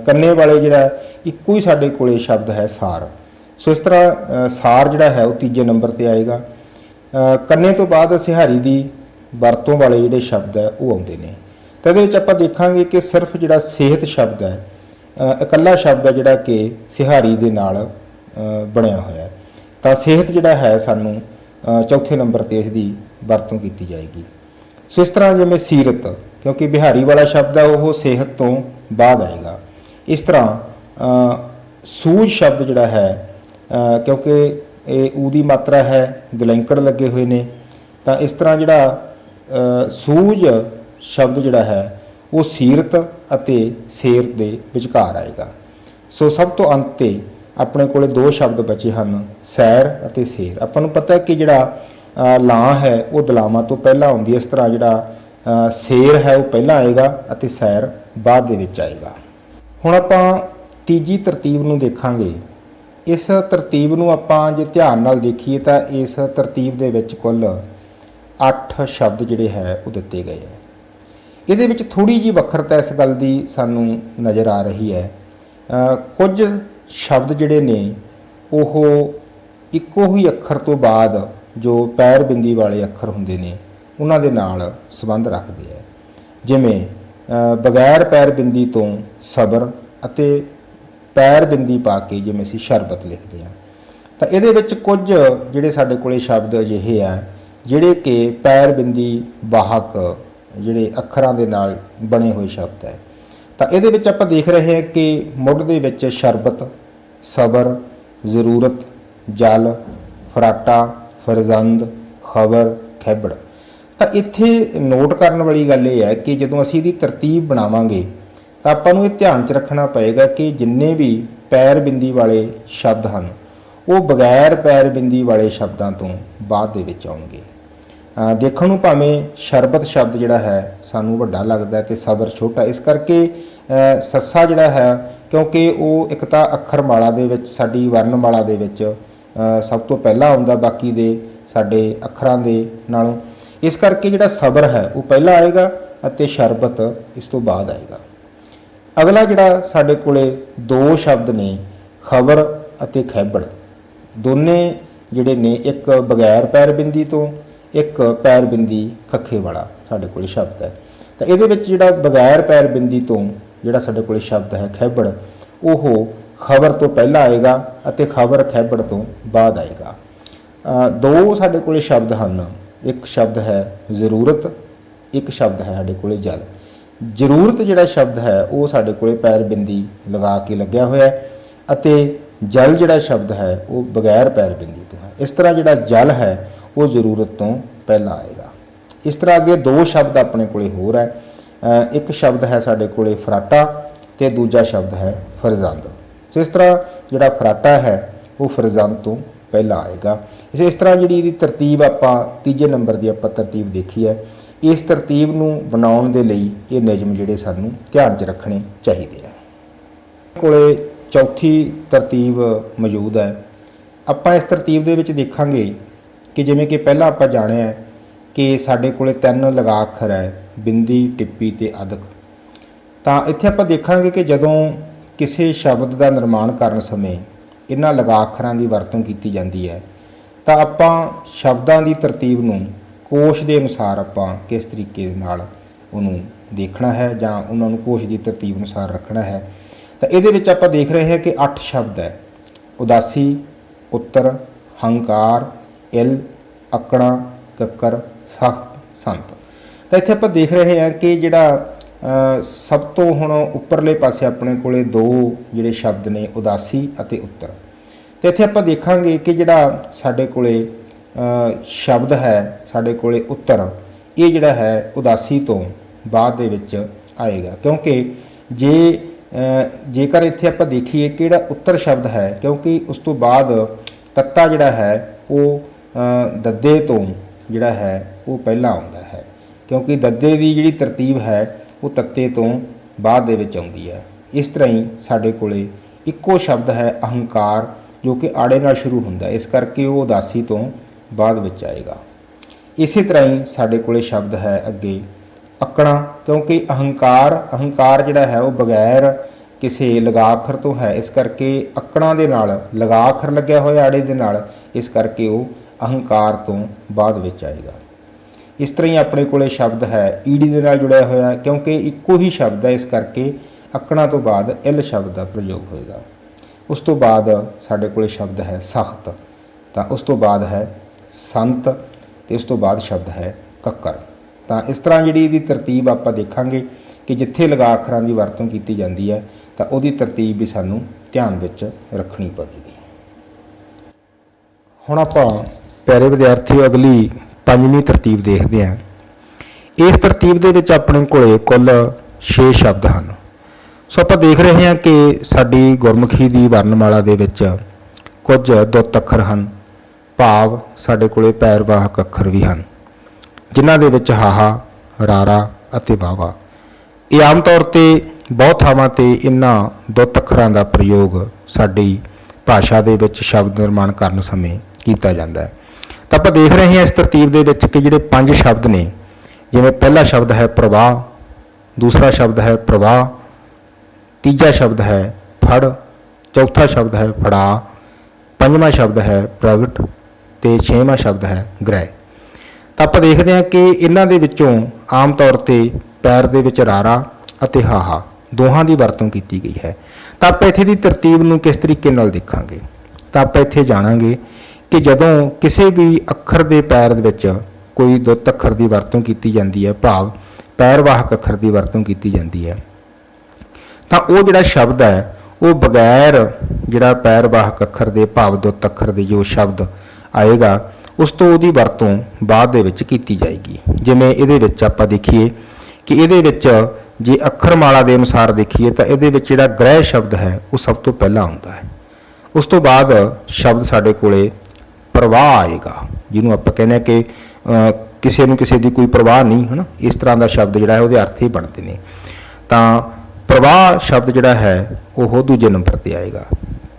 ਕੰਨੇ ਵਾਲੇ ਜਿਹੜਾ ਇੱਕੋ ਹੀ ਸਾਡੇ ਕੋਲੇ ਸ਼ਬਦ ਹੈ ਸਾਰ। ਸੋ ਇਸ ਤਰ੍ਹਾਂ ਸਾਰ ਜਿਹੜਾ ਹੈ ਉਹ ਤੀਜੇ ਨੰਬਰ ਤੇ ਆਏਗਾ। ਕੰਨੇ ਤੋਂ ਬਾਅਦ ਸਿਹਾਰੀ ਦੀ ਵਰਤੋਂ ਵਾਲੇ ਜਿਹੜੇ ਸ਼ਬਦ ਹੈ ਉਹ ਆਉਂਦੇ ਨੇ। ਤਾਂ ਇਹਦੇ ਵਿੱਚ ਆਪਾਂ ਦੇਖਾਂਗੇ ਕਿ ਸਿਰਫ ਜਿਹੜਾ ਸਿਹਤ ਸ਼ਬਦ ਹੈ ਇਕੱਲਾ ਸ਼ਬਦ ਹੈ ਜਿਹੜਾ ਕਿ ਸਿਹਾਰੀ ਦੇ ਨਾਲ ਬਣਿਆ ਹੋਇਆ। ਤਾਂ ਸਿਹਤ ਜਿਹੜਾ ਹੈ ਸਾਨੂੰ ਚੌਥੇ ਨੰਬਰ ਤੇ ਇਸ ਦੀ ਵਰਤੋਂ ਕੀਤੀ ਜਾਏਗੀ। ਸੋ ਇਸ ਤਰ੍ਹਾਂ ਜਿਵੇਂ ਸੀਰਤ, ਕਿਉਂਕਿ ਬਿਹਾਰੀ ਵਾਲਾ ਸ਼ਬਦ ਹੈ ਉਹ ਸਿਹਤ ਤੋਂ ਬਾਅਦ ਆਏਗਾ। ਇਸ ਤਰ੍ਹਾਂ ਸੂਝ ਸ਼ਬਦ ਜਿਹੜਾ ਹੈ ਕਿਉਂਕਿ ਇਹ ਊ ਦੀ ਮਾਤਰਾ ਹੈ, ਦਲੈਂਕੜ ਲੱਗੇ ਹੋਏ ਨੇ, ਤਾਂ ਇਸ ਤਰ੍ਹਾਂ ਜਿਹੜਾ ਸੂਝ ਸ਼ਬਦ ਜਿਹੜਾ ਹੈ ਉਹ ਸੀਰਤ ਅਤੇ ਸੇਰ ਦੇ ਵਿਚਕਾਰ ਆਏਗਾ। ਸੋ ਸਭ ਤੋਂ ਅੰਤ ਤੇ ਆਪਣੇ ਕੋਲੇ 2 ਸ਼ਬਦ ਬਚੇ ਹਨ, ਸੈਰ ਅਤੇ ਸੇਰ। ਆਪਾਂ ਨੂੰ ਪਤਾ ਹੈ ਕਿ ਜਿਹੜਾ ਲਾਂ ਹੈ ਉਹ ਦਲਾਵਾਂ ਤੋਂ ਪਹਿਲਾਂ ਆਉਂਦੀ ਹੈ। ਇਸ ਤਰ੍ਹਾਂ ਜਿਹੜਾ ਸੇਰ ਹੈ ਉਹ ਪਹਿਲਾਂ ਆਏਗਾ ਅਤੇ ਸੈਰ ਬਾਅਦ ਦੇ ਵਿੱਚ ਆਏਗਾ। ਹੁਣ ਆਪਾਂ ਤੀਜੀ ਤਰਤੀਬ ਨੂੰ ਦੇਖਾਂਗੇ। ਇਸ ਤਰਤੀਬ ਨੂੰ ਆਪਾਂ ਜੇ ਧਿਆਨ ਨਾਲ ਦੇਖੀਏ ਤਾਂ ਇਸ ਤਰਤੀਬ ਦੇ ਵਿੱਚ ਕੁੱਲ 8 ਸ਼ਬਦ ਜਿਹੜੇ ਹੈ ਉਹ ਦਿੱਤੇ ਗਏ ਹੈ। ਇਹਦੇ ਵਿੱਚ ਥੋੜੀ ਜਿਹੀ ਵੱਖਰਤਾ ਇਸ ਗੱਲ ਦੀ ਸਾਨੂੰ ਨਜ਼ਰ ਆ ਰਹੀ ਹੈ। ਕੁਝ ਸ਼ਬਦ ਜਿਹੜੇ ਨੇ ਉਹ ਇੱਕੋ ਹੀ ਅੱਖਰ ਤੋਂ ਬਾਅਦ ਜੋ ਪੈਰ ਬਿੰਦੀ ਵਾਲੇ ਅੱਖਰ ਹੁੰਦੇ ਨੇ ਉਹਨਾਂ ਦੇ ਨਾਲ ਸੰਬੰਧ ਰੱਖਦੇ ਹੈ। ਜਿਵੇਂ ਬਗੈਰ ਪੈਰ ਬਿੰਦੀ ਤੋਂ ਸਬਰ ਅਤੇ ਪੈਰ ਬਿੰਦੀ ਪਾ ਕੇ ਜਿਵੇਂ ਅਸੀਂ ਸ਼ਰਬਤ ਲਿਖਦੇ ਹਾਂ। ਤਾਂ ਇਹਦੇ ਵਿੱਚ ਕੁਝ ਜਿਹੜੇ ਸਾਡੇ ਕੋਲੇ ਸ਼ਬਦ ਅਜਿਹੇ ਆ ਜਿਹੜੇ ਕਿ ਪੈਰ ਬਿੰਦੀ ਵਾਹਕ ਜਿਹੜੇ ਅੱਖਰਾਂ ਦੇ ਨਾਲ ਬਣੇ ਹੋਏ ਸ਼ਬਦ ਹੈ। ਤਾਂ ਇਹਦੇ ਵਿੱਚ ਆਪਾਂ ਦੇਖ ਰਹੇ ਹਾਂ ਕਿ ਮੁੱਢ ਦੇ ਵਿੱਚ ਸ਼ਰਬਤ, ਸਬਰ, ਜ਼ਰੂਰਤ, ਜਲ, ਫਰਾਟਾ, ਫਰਜ਼ੰਦ, ਖਬਰ, ਖੈਬੜ। ਤਾਂ ਇੱਥੇ ਨੋਟ ਕਰਨ ਵਾਲੀ ਗੱਲ ਇਹ ਹੈ ਕਿ ਜਦੋਂ ਅਸੀਂ ਇਹਦੀ ਤਰਤੀਬ ਬਣਾਵਾਂਗੇ ਤਾਂ ਆਪਾਂ ਨੂੰ ਇਹ ਧਿਆਨ 'ਚ ਰੱਖਣਾ ਪਏਗਾ ਕਿ ਜਿੰਨੇ ਵੀ ਪੈਰ ਬਿੰਦੀ ਵਾਲੇ ਸ਼ਬਦ ਹਨ ਉਹ ਬਗੈਰ ਪੈਰ ਬਿੰਦੀ ਵਾਲੇ ਸ਼ਬਦਾਂ ਤੋਂ ਬਾਅਦ ਦੇ ਵਿੱਚ ਆਉਣਗੇ। ਦੇਖਣ ਨੂੰ ਭਾਵੇਂ ਸ਼ਰਬਤ ਸ਼ਬਦ ਜਿਹੜਾ ਹੈ ਸਾਨੂੰ ਵੱਡਾ ਲੱਗਦਾ ਤੇ ਸਬਰ ਛੋਟਾ, ਇਸ ਕਰਕੇ ਸੱਸਾ ਜਿਹੜਾ ਹੈ ਕਿਉਂਕਿ ਉਹ ਇੱਕ ਤਾਂ ਅੱਖਰ ਮਾਲਾ ਦੇ ਵਿੱਚ ਸਾਡੀ ਵਰਨਮਾਲਾ ਦੇ ਵਿੱਚ ਸਭ ਤੋਂ ਪਹਿਲਾਂ ਆਉਂਦਾ ਬਾਕੀ ਦੇ ਸਾਡੇ ਅੱਖਰਾਂ ਦੇ ਨਾਲੋਂ, ਇਸ ਕਰਕੇ ਜਿਹੜਾ ਸਬਰ ਹੈ ਉਹ ਪਹਿਲਾਂ ਆਏਗਾ ਅਤੇ ਸ਼ਰਬਤ ਇਸ ਤੋਂ ਬਾਅਦ ਆਏਗਾ। ਅਗਲਾ ਜਿਹੜਾ ਸਾਡੇ ਕੋਲੇ ਦੋ ਸ਼ਬਦ ਨੇ ਖਬਰ ਅਤੇ ਖੈਬੜ, ਦੋਨੇ ਜਿਹੜੇ ਨੇ ਇੱਕ ਬਗੈਰ ਪੈਰ ਬਿੰਦੀ ਤੋਂ, ਇੱਕ ਪੈਰ ਬਿੰਦੀ ਖੱਖੇ ਵਾਲਾ ਸਾਡੇ ਕੋਲ ਸ਼ਬਦ ਹੈ। ਤਾਂ ਇਹਦੇ ਵਿੱਚ ਜਿਹੜਾ ਬਗੈਰ ਪੈਰ ਬਿੰਦੀ ਤੋਂ ਜਿਹੜਾ ਸਾਡੇ ਕੋਲ ਸ਼ਬਦ ਹੈ ਖੈਬੜ, ਉਹ ਖਬਰ ਤੋਂ ਪਹਿਲਾਂ ਆਏਗਾ ਅਤੇ ਖਬਰ ਖੈਬੜ ਤੋਂ ਬਾਅਦ ਆਏਗਾ। ਦੋ ਸਾਡੇ ਕੋਲ ਸ਼ਬਦ ਹਨ, ਇੱਕ ਸ਼ਬਦ ਹੈ ਜ਼ਰੂਰਤ, ਇੱਕ ਸ਼ਬਦ ਹੈ ਸਾਡੇ ਕੋਲ ਜਲ। ਜ਼ਰੂਰਤ ਜਿਹੜਾ ਸ਼ਬਦ ਹੈ ਉਹ ਸਾਡੇ ਕੋਲ ਪੈਰ ਬਿੰਦੀ ਲਗਾ ਕੇ ਲੱਗਿਆ ਹੋਇਆ ਹੈ ਅਤੇ ਜਲ ਜਿਹੜਾ ਸ਼ਬਦ ਹੈ ਉਹ ਬਗੈਰ ਪੈਰ ਬਿੰਦੀ ਤੋਂ ਹੈ। ਇਸ ਤਰ੍ਹਾਂ ਜਿਹੜਾ ਜਲ ਹੈ ਉਹ ਜ਼ਰੂਰਤ ਤੋਂ ਪਹਿਲਾਂ ਆਏਗਾ। ਇਸ ਤਰ੍ਹਾਂ ਅੱਗੇ ਦੋ ਸ਼ਬਦ ਆਪਣੇ ਕੋਲੇ ਹੋਰ ਹੈ, ਇੱਕ ਸ਼ਬਦ ਹੈ ਸਾਡੇ ਕੋਲੇ ਫਰਾਟਾ ਤੇ ਦੂਜਾ ਸ਼ਬਦ ਹੈ ਫਰਜ਼ੰਦ। ਸੋ ਇਸ ਤਰ੍ਹਾਂ ਜਿਹੜਾ ਫਰਾਟਾ ਹੈ ਉਹ ਫਰਜ਼ੰਦ ਤੋਂ ਪਹਿਲਾਂ ਆਏਗਾ। ਇਸ ਤਰ੍ਹਾਂ ਜਿਹੜੀ ਇਹਦੀ ਤਰਤੀਬ ਆਪਾਂ ਤੀਜੇ ਨੰਬਰ ਦੀ ਆਪਾਂ ਤਰਤੀਬ ਦੇਖੀ ਹੈ। ਇਸ ਤਰਤੀਬ ਨੂੰ ਬਣਾਉਣ ਦੇ ਲਈ ਇਹ ਨਿਯਮ ਜਿਹੜੇ ਸਾਨੂੰ ਧਿਆਨ 'ਚ ਰੱਖਣੇ ਚਾਹੀਦੇ ਆ। ਕੋਲੇ ਚੌਥੀ ਤਰਤੀਬ ਮੌਜੂਦ ਹੈ। ਆਪਾਂ ਇਸ ਤਰਤੀਬ ਦੇ ਵਿੱਚ ਦੇਖਾਂਗੇ ਕਿ ਜਿਵੇਂ ਕਿ ਪਹਿਲਾਂ ਆਪਾਂ ਜਾਣਿਆ ਕਿ ਸਾਡੇ ਕੋਲੇ ਤਿੰਨ ਲਗਾ ਅੱਖਰ ਹੈ, ਬਿੰਦੀ, ਟਿੱਪੀ ਤੇ ਅਦਕ। ਤਾਂ ਇੱਥੇ ਆਪਾਂ ਦੇਖਾਂਗੇ ਕਿ ਜਦੋਂ ਕਿਸੇ ਸ਼ਬਦ ਦਾ ਨਿਰਮਾਣ ਕਰਨ ਸਮੇਂ ਇਹਨਾਂ ਲਗਾ ਅੱਖਰਾਂ ਦੀ ਵਰਤੋਂ ਕੀਤੀ ਜਾਂਦੀ ਹੈ ਤਾਂ ਆਪਾਂ ਸ਼ਬਦਾਂ ਦੀ ਤਰਤੀਬ ਨੂੰ ਕੋਸ਼ ਦੇ ਅਨੁਸਾਰ ਆਪਾਂ ਕਿਸ ਤਰੀਕੇ ਦੇ ਨਾਲ ਉਹਨੂੰ ਦੇਖਣਾ ਹੈ ਜਾਂ ਉਹਨਾਂ ਨੂੰ ਕੋਸ਼ ਦੀ ਤਰਤੀਬ ਅਨੁਸਾਰ ਰੱਖਣਾ ਹੈ। ਤਾਂ ਇਹਦੇ ਵਿੱਚ ਆਪਾਂ ਦੇਖ ਰਹੇ ਹਾਂ ਕਿ 8 ਸ਼ਬਦ ਹੈ, ਉਦਾਸੀ, ਉੱਤਰ, ਹੰਕਾਰ, ਇਲ, ਅਕਣਾ, ਕੱਕਰ, ਸਖਤ, ਸੰਤ। ਤਾਂ ਇੱਥੇ ਆਪਾਂ ਦੇਖ ਰਹੇ ਹਾਂ ਕਿ ਜਿਹੜਾ ਸਭ ਤੋਂ ਹੁਣ ਉੱਪਰਲੇ ਪਾਸੇ ਆਪਣੇ ਕੋਲੇ ਦੋ ਜਿਹੜੇ ਸ਼ਬਦ ਨੇ ਉਦਾਸੀ ਅਤੇ ਉੱਤਰ। ਤੇ ਇੱਥੇ ਆਪਾਂ ਦੇਖਾਂਗੇ ਕਿ ਜਿਹੜਾ ਸਾਡੇ ਕੋਲੇ ਸ਼ਬਦ ਹੈ ਸਾਡੇ ਕੋਲੇ ਉੱਤਰ, ਇਹ ਜਿਹੜਾ ਹੈ ਉਦਾਸੀ ਤੋਂ ਬਾਅਦ ਦੇ ਵਿੱਚ ਆਏਗਾ ਕਿਉਂਕਿ ਜੇਕਰ ਇੱਥੇ ਆਪਾਂ ਦੇਖੀਏ ਕਿ ਜਿਹੜਾ ਉੱਤਰ ਸ਼ਬਦ ਹੈ ਕਿਉਂਕਿ ਉਸ ਤੋਂ ਬਾਅਦ ਤੱਤਾ ਜਿਹੜਾ ਹੈ ਉਹ ਦੱਦੇ ਤੋਂ ਜਿਹੜਾ ਹੈ ਉਹ ਪਹਿਲਾਂ ਆਉਂਦਾ ਹੈ ਕਿਉਂਕਿ ਦੱਦੇ ਦੀ ਜਿਹੜੀ ਤਰਤੀਬ ਹੈ ਉਹ ਤੱਤੇ ਤੋਂ ਬਾਅਦ ਦੇ ਵਿੱਚ ਆਉਂਦੀ ਹੈ। ਇਸ ਤਰ੍ਹਾਂ ਹੀ ਸਾਡੇ ਕੋਲੇ ਇੱਕੋ ਸ਼ਬਦ ਹੈ ਅਹੰਕਾਰ ਜੋ ਕਿ ਆੜੇ ਨਾਲ ਸ਼ੁਰੂ ਹੁੰਦਾ, ਇਸ ਕਰਕੇ ਉਹ ਉਦਾਸੀ ਤੋਂ ਬਾਅਦ ਵਿੱਚ ਆਏਗਾ। ਇਸੇ ਤਰ੍ਹਾਂ ਹੀ ਸਾਡੇ ਕੋਲੇ ਸ਼ਬਦ ਹੈ ਅੱਗੇ ਅਕਣਾ ਕਿਉਂਕਿ ਅਹੰਕਾਰ ਜਿਹੜਾ ਹੈ ਉਹ ਬਗੈਰ ਕਿਸੇ ਲਗਾ ਅੱਖਰ ਤੋਂ ਹੈ, ਇਸ ਕਰਕੇ ਅਕਣਾ ਦੇ ਨਾਲ ਲਗਾ ਅੱਖਰ ਲੱਗਿਆ ਹੋਇਆ ਆੜੇ ਦੇ ਨਾਲ, ਇਸ ਕਰਕੇ ਉਹ ਅਹੰਕਾਰ ਤੋਂ ਬਾਅਦ ਵਿੱਚ ਆਏਗਾ। ਇਸ ਤਰ੍ਹਾਂ ਹੀ ਆਪਣੇ ਕੋਲੇ ਸ਼ਬਦ ਹੈ ਈੜੀ ਦੇ ਨਾਲ ਜੁੜਿਆ ਹੋਇਆ ਕਿਉਂਕਿ ਇੱਕੋ ਹੀ ਸ਼ਬਦ ਹੈ, ਇਸ ਕਰਕੇ ਅਕਣਾ ਤੋਂ ਬਾਅਦ ਇਲ ਸ਼ਬਦ ਦਾ ਪ੍ਰਯੋਗ ਹੋਏਗਾ। ਉਸ ਤੋਂ ਬਾਅਦ ਸਾਡੇ ਕੋਲੇ ਸ਼ਬਦ ਹੈ ਸਖਤ, ਤਾਂ ਉਸ ਤੋਂ ਬਾਅਦ ਹੈ ਸੰਤ ਤੇ ਉਸ ਤੋਂ ਬਾਅਦ ਸ਼ਬਦ ਹੈ ਕੱਕਰ। ਤਾਂ ਇਸ ਤਰ੍ਹਾਂ ਜਿਹੜੀ ਇਹਦੀ ਤਰਤੀਬ ਆਪਾਂ ਦੇਖਾਂਗੇ ਕਿ ਜਿੱਥੇ ਲਗਾ ਅੱਖਰਾਂ ਦੀ ਵਰਤੋਂ ਕੀਤੀ ਜਾਂਦੀ ਹੈ ਤਾਂ ਉਹਦੀ ਤਰਤੀਬ ਵੀ ਸਾਨੂੰ ਧਿਆਨ ਵਿੱਚ ਰੱਖਣੀ ਪਵੇਗੀ। ਹੁਣ ਆਪਾਂ ਪਿਆਰੇ ਵਿਦਿਆਰਥੀਓ ਅਗਲੀ ਪੰਜਵੀਂ ਤਰਤੀਬ ਦੇਖਦੇ ਹਾਂ। ਇਸ ਤਰਤੀਬ ਦੇ ਵਿੱਚ ਆਪਣੇ ਕੋਲੇ ਕੁੱਲ 6 ਸ਼ਬਦ ਹਨ। ਸੋ ਆਪਾਂ ਦੇਖ ਰਹੇ ਹਾਂ ਕਿ ਸਾਡੀ ਗੁਰਮੁਖੀ ਦੀ ਵਰਨਮਾਲਾ ਦੇ ਵਿੱਚ ਕੁਝ ਦੁੱਤ ਅੱਖਰ ਹਨ, ਭਾਵ ਸਾਡੇ ਕੋਲੇ ਪੈਰਵਾਹਕ ਅੱਖਰ ਵੀ ਹਨ ਜਿਨ੍ਹਾਂ ਦੇ ਵਿੱਚ ਹਾਹਾ, ਰਾਰਾ ਅਤੇ ਵਾਵਾ। ਇਹ ਆਮ ਤੌਰ ਤੇ ਬਹੁਤ ਥਾਵਾਂ ਤੇ ਇਹਨਾਂ ਦੁੱਤ ਅੱਖਰਾਂ ਦਾ ਪ੍ਰਯੋਗ ਸਾਡੀ ਭਾਸ਼ਾ ਦੇ ਵਿੱਚ ਸ਼ਬਦ ਨਿਰਮਾਣ ਕਰਨ ਸਮੇਂ ਕੀਤਾ ਜਾਂਦਾ ਹੈ। ਤਾਂ ਆਪਾਂ ਦੇਖ ਰਹੇ ਹਾਂ ਇਸ ਤਰਤੀਬ ਦੇ ਵਿੱਚ ਕਿ ਜਿਹੜੇ 5 ਸ਼ਬਦ ਨੇ, ਜਿਵੇਂ ਪਹਿਲਾ ਸ਼ਬਦ ਹੈ ਪ੍ਰਵਾਹ, ਦੂਸਰਾ ਸ਼ਬਦ ਹੈ ਪ੍ਰਵਾਹ, ਤੀਜਾ ਸ਼ਬਦ ਹੈ ਫੜ, ਚੌਥਾ ਸ਼ਬਦ ਹੈ ਫੜਾ, ਪੰਜਵਾਂ ਸ਼ਬਦ ਹੈ ਪ੍ਰਗਟ ਤੇ ਛੇਵਾਂ ਸ਼ਬਦ ਹੈ ਗ੍ਰਹਿ। ਤਾਂ ਆਪਾਂ ਦੇਖਦੇ ਹਾਂ ਕਿ ਇਹਨਾਂ ਦੇ ਵਿੱਚੋਂ ਆਮ ਤੌਰ ਤੇ ਪੈਰ ਦੇ ਵਿੱਚ ਰਾਰਾ ਅਤੇ ਹਾਹਾ ਦੋਹਾਂ ਦੀ ਵਰਤੋਂ ਕੀਤੀ ਗਈ ਹੈ। ਤਾਂ ਆਪਾਂ ਇੱਥੇ ਦੀ ਤਰਤੀਬ ਨੂੰ ਕਿਸ ਤਰੀਕੇ ਨਾਲ ਦੇਖਾਂਗੇ ਤਾਂ ਆਪਾਂ ਇੱਥੇ ਜਾਣਾਂਗੇ ਕਿ ਜਦੋਂ ਕਿਸੇ ਵੀ ਅੱਖਰ ਦੇ ਪੈਰ ਦੇ ਵਿੱਚ ਕੋਈ ਦੁੱਤ ਅੱਖਰ ਦੀ ਵਰਤੋਂ ਕੀਤੀ ਜਾਂਦੀ ਹੈ, ਭਾਵ ਪੈਰਵਾਹਕ ਅੱਖਰ ਦੀ ਵਰਤੋਂ ਕੀਤੀ ਜਾਂਦੀ ਹੈ ਤਾਂ ਉਹ ਜਿਹੜਾ ਸ਼ਬਦ ਹੈ ਉਹ ਬਗੈਰ ਜਿਹੜਾ ਪੈਰਵਾਹਕ ਅੱਖਰ ਦੇ ਭਾਵ ਦੁੱਤ ਅੱਖਰ ਦੇ ਜੋ ਸ਼ਬਦ ਆਏਗਾ ਉਸ ਤੋਂ ਉਹਦੀ ਵਰਤੋਂ ਬਾਅਦ ਦੇ ਵਿੱਚ ਕੀਤੀ ਜਾਏਗੀ। ਜਿਵੇਂ ਇਹਦੇ ਵਿੱਚ ਆਪਾਂ ਦੇਖੀਏ ਕਿ ਇਹਦੇ ਵਿੱਚ ਜੇ ਅੱਖਰਮਾਲਾ ਦੇ ਅਨੁਸਾਰ ਦੇਖੀਏ ਤਾਂ ਇਹਦੇ ਵਿੱਚ ਜਿਹੜਾ ਗ੍ਰਹਿ ਸ਼ਬਦ ਹੈ ਉਹ ਸਭ ਤੋਂ ਪਹਿਲਾਂ ਆਉਂਦਾ ਹੈ। ਉਸ ਤੋਂ ਬਾਅਦ ਸ਼ਬਦ ਸਾਡੇ ਕੋਲੇ ਪ੍ਰਵਾਹ ਆਏਗਾ, ਜਿਹਨੂੰ ਆਪਾਂ ਕਹਿੰਦੇ ਹਾਂ ਕਿ ਕਿਸੇ ਨੂੰ ਕਿਸੇ ਦੀ ਕੋਈ ਪ੍ਰਵਾਹ ਨਹੀਂ ਹੈ ਨਾ, ਇਸ ਤਰ੍ਹਾਂ ਦਾ ਸ਼ਬਦ ਜਿਹੜਾ ਹੈ ਉਹਦੇ ਅਰਥ ਹੀ ਬਣਦੇ ਨੇ। ਤਾਂ ਪ੍ਰਵਾਹ ਸ਼ਬਦ ਜਿਹੜਾ ਹੈ ਉਹ ਦੂਜੇ ਨੰਬਰ ਤੇ ਆਏਗਾ।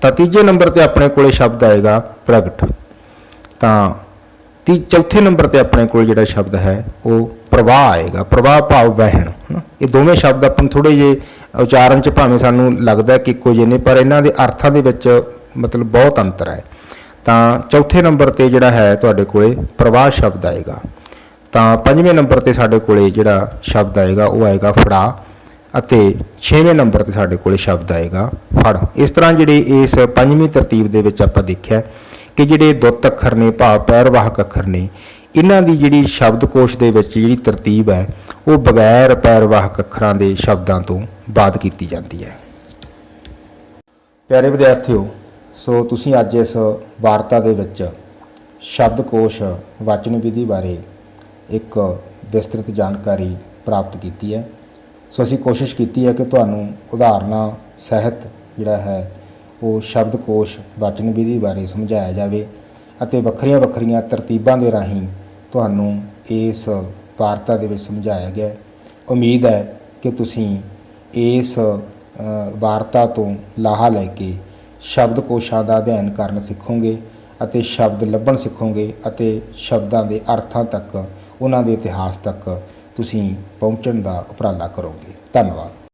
ਤਾਂ ਤੀਜੇ ਨੰਬਰ ਤੇ ਆਪਣੇ ਕੋਲੇ ਸ਼ਬਦ ਆਏਗਾ ਪ੍ਰਗਟ। ਤਾਂ ਚੌਥੇ ਨੰਬਰ ਤੇ ਆਪਣੇ ਕੋਲ ਜਿਹੜਾ ਸ਼ਬਦ ਹੈ ਉਹ ਪ੍ਰਵਾਹ ਆਏਗਾ, ਪ੍ਰਵਾਹ ਭਾਵ ਵਹਿਣ ਹੈ ਨਾ। ਇਹ ਦੋਵੇਂ ਸ਼ਬਦ ਆਪਾਂ ਨੂੰ ਥੋੜ੍ਹੇ ਜਿਹੇ ਉਚਾਰਨ 'ਚ ਭਾਵੇਂ ਸਾਨੂੰ ਲੱਗਦਾ ਕਿ ਇੱਕੋ ਜਿਹੇ ਨੇ, ਪਰ ਇਹਨਾਂ ਦੇ ਅਰਥਾਂ ਦੇ ਵਿੱਚ ਮਤਲਬ ਬਹੁਤ ਅੰਤਰ ਹੈ। ਤਾਂ ਚੌਥੇ ਨੰਬਰ ਤੇ ਜਿਹੜਾ ਹੈ ਤੁਹਾਡੇ ਕੋਲੇ ਪ੍ਰਵਾਹ ਸ਼ਬਦ ਆਏਗਾ। ਤਾਂ ਪੰਜਵੇਂ ਨੰਬਰ ਤੇ ਸਾਡੇ ਕੋਲੇ ਜਿਹੜਾ ਸ਼ਬਦ ਆਏਗਾ ਉਹ ਆਏਗਾ ਫੜਾ, ਅਤੇ 6ਵੇਂ ਨੰਬਰ ਤੇ ਸਾਡੇ ਕੋਲੇ ਸ਼ਬਦ ਆਏਗਾ ਫੜ। ਇਸ ਤਰ੍ਹਾਂ ਜਿਹੜੇ ਇਸ ਪੰਜਵੀਂ ਤਰਤੀਬ ਦੇ ਵਿੱਚ ਆਪਾਂ ਦੇਖਿਆ ਕਿ ਜਿਹੜੇ ਦੁੱਤ ਅੱਖਰ ਨੇ ਭਾਵ ਪੈਰਵਾਹਕ ਅੱਖਰ ਨੇ, ਇਹਨਾਂ ਦੀ ਜਿਹੜੀ ਸ਼ਬਦਕੋਸ਼ ਦੇ ਵਿੱਚ ਜਿਹੜੀ ਤਰਤੀਬ ਹੈ ਉਹ ਬਗੈਰ ਪੈਰਵਾਹਕ ਅੱਖਰਾਂ ਦੇ ਸ਼ਬਦਾਂ ਤੋਂ ਬਾਅਦ ਕੀਤੀ ਜਾਂਦੀ ਹੈ। ਪਿਆਰੇ ਵਿਦਿਆਰਥੀਓ, ਸੋ ਤੁਸੀਂ ਅੱਜ ਇਸ ਵਾਰਤਾ ਦੇ ਵਿੱਚ ਸ਼ਬਦਕੋਸ਼ ਵਾਚਨ ਵਿਧੀ ਬਾਰੇ ਇੱਕ ਵਿਸਤ੍ਰਿਤ ਜਾਣਕਾਰੀ ਪ੍ਰਾਪਤ ਕੀਤੀ ਹੈ। ਸੋ ਅਸੀਂ ਕੋਸ਼ਿਸ਼ ਕੀਤੀ ਹੈ ਕਿ ਤੁਹਾਨੂੰ ਉਦਾਹਰਨਾਂ ਸਹਿਤ ਜਿਹੜਾ ਹੈ ਉਹ ਸ਼ਬਦਕੋਸ਼ ਵਾਚਨ ਵਿਧੀ ਬਾਰੇ ਸਮਝਾਇਆ ਜਾਵੇ ਅਤੇ ਵੱਖਰੀਆਂ ਵੱਖਰੀਆਂ ਤਰਤੀਬਾਂ ਦੇ ਰਾਹੀਂ ਤੁਹਾਨੂੰ ਇਸ ਵਾਰਤਾ ਦੇ ਵਿੱਚ ਸਮਝਾਇਆ ਗਿਆ। ਉਮੀਦ ਹੈ ਕਿ ਤੁਸੀਂ ਇਸ ਵਾਰਤਾ ਤੋਂ ਲਾਹਾ ਲੈ ਕੇ ਸ਼ਬਦਕੋਸ਼ਾਂ ਦਾ ਅਧਿਐਨ ਕਰਨ ਸਿੱਖੋਗੇ ਅਤੇ ਸ਼ਬਦ ਲੱਭਣ ਸਿੱਖੋਗੇ ਅਤੇ ਸ਼ਬਦਾਂ ਦੇ ਅਰਥਾਂ ਤੱਕ, ਉਹਨਾਂ ਦੇ ਇਤਿਹਾਸ ਤੱਕ ਤੁਸੀਂ ਪਹੁੰਚਣ ਦਾ ਉਪਰਾਲਾ ਕਰੋਗੇ। ਧੰਨਵਾਦ।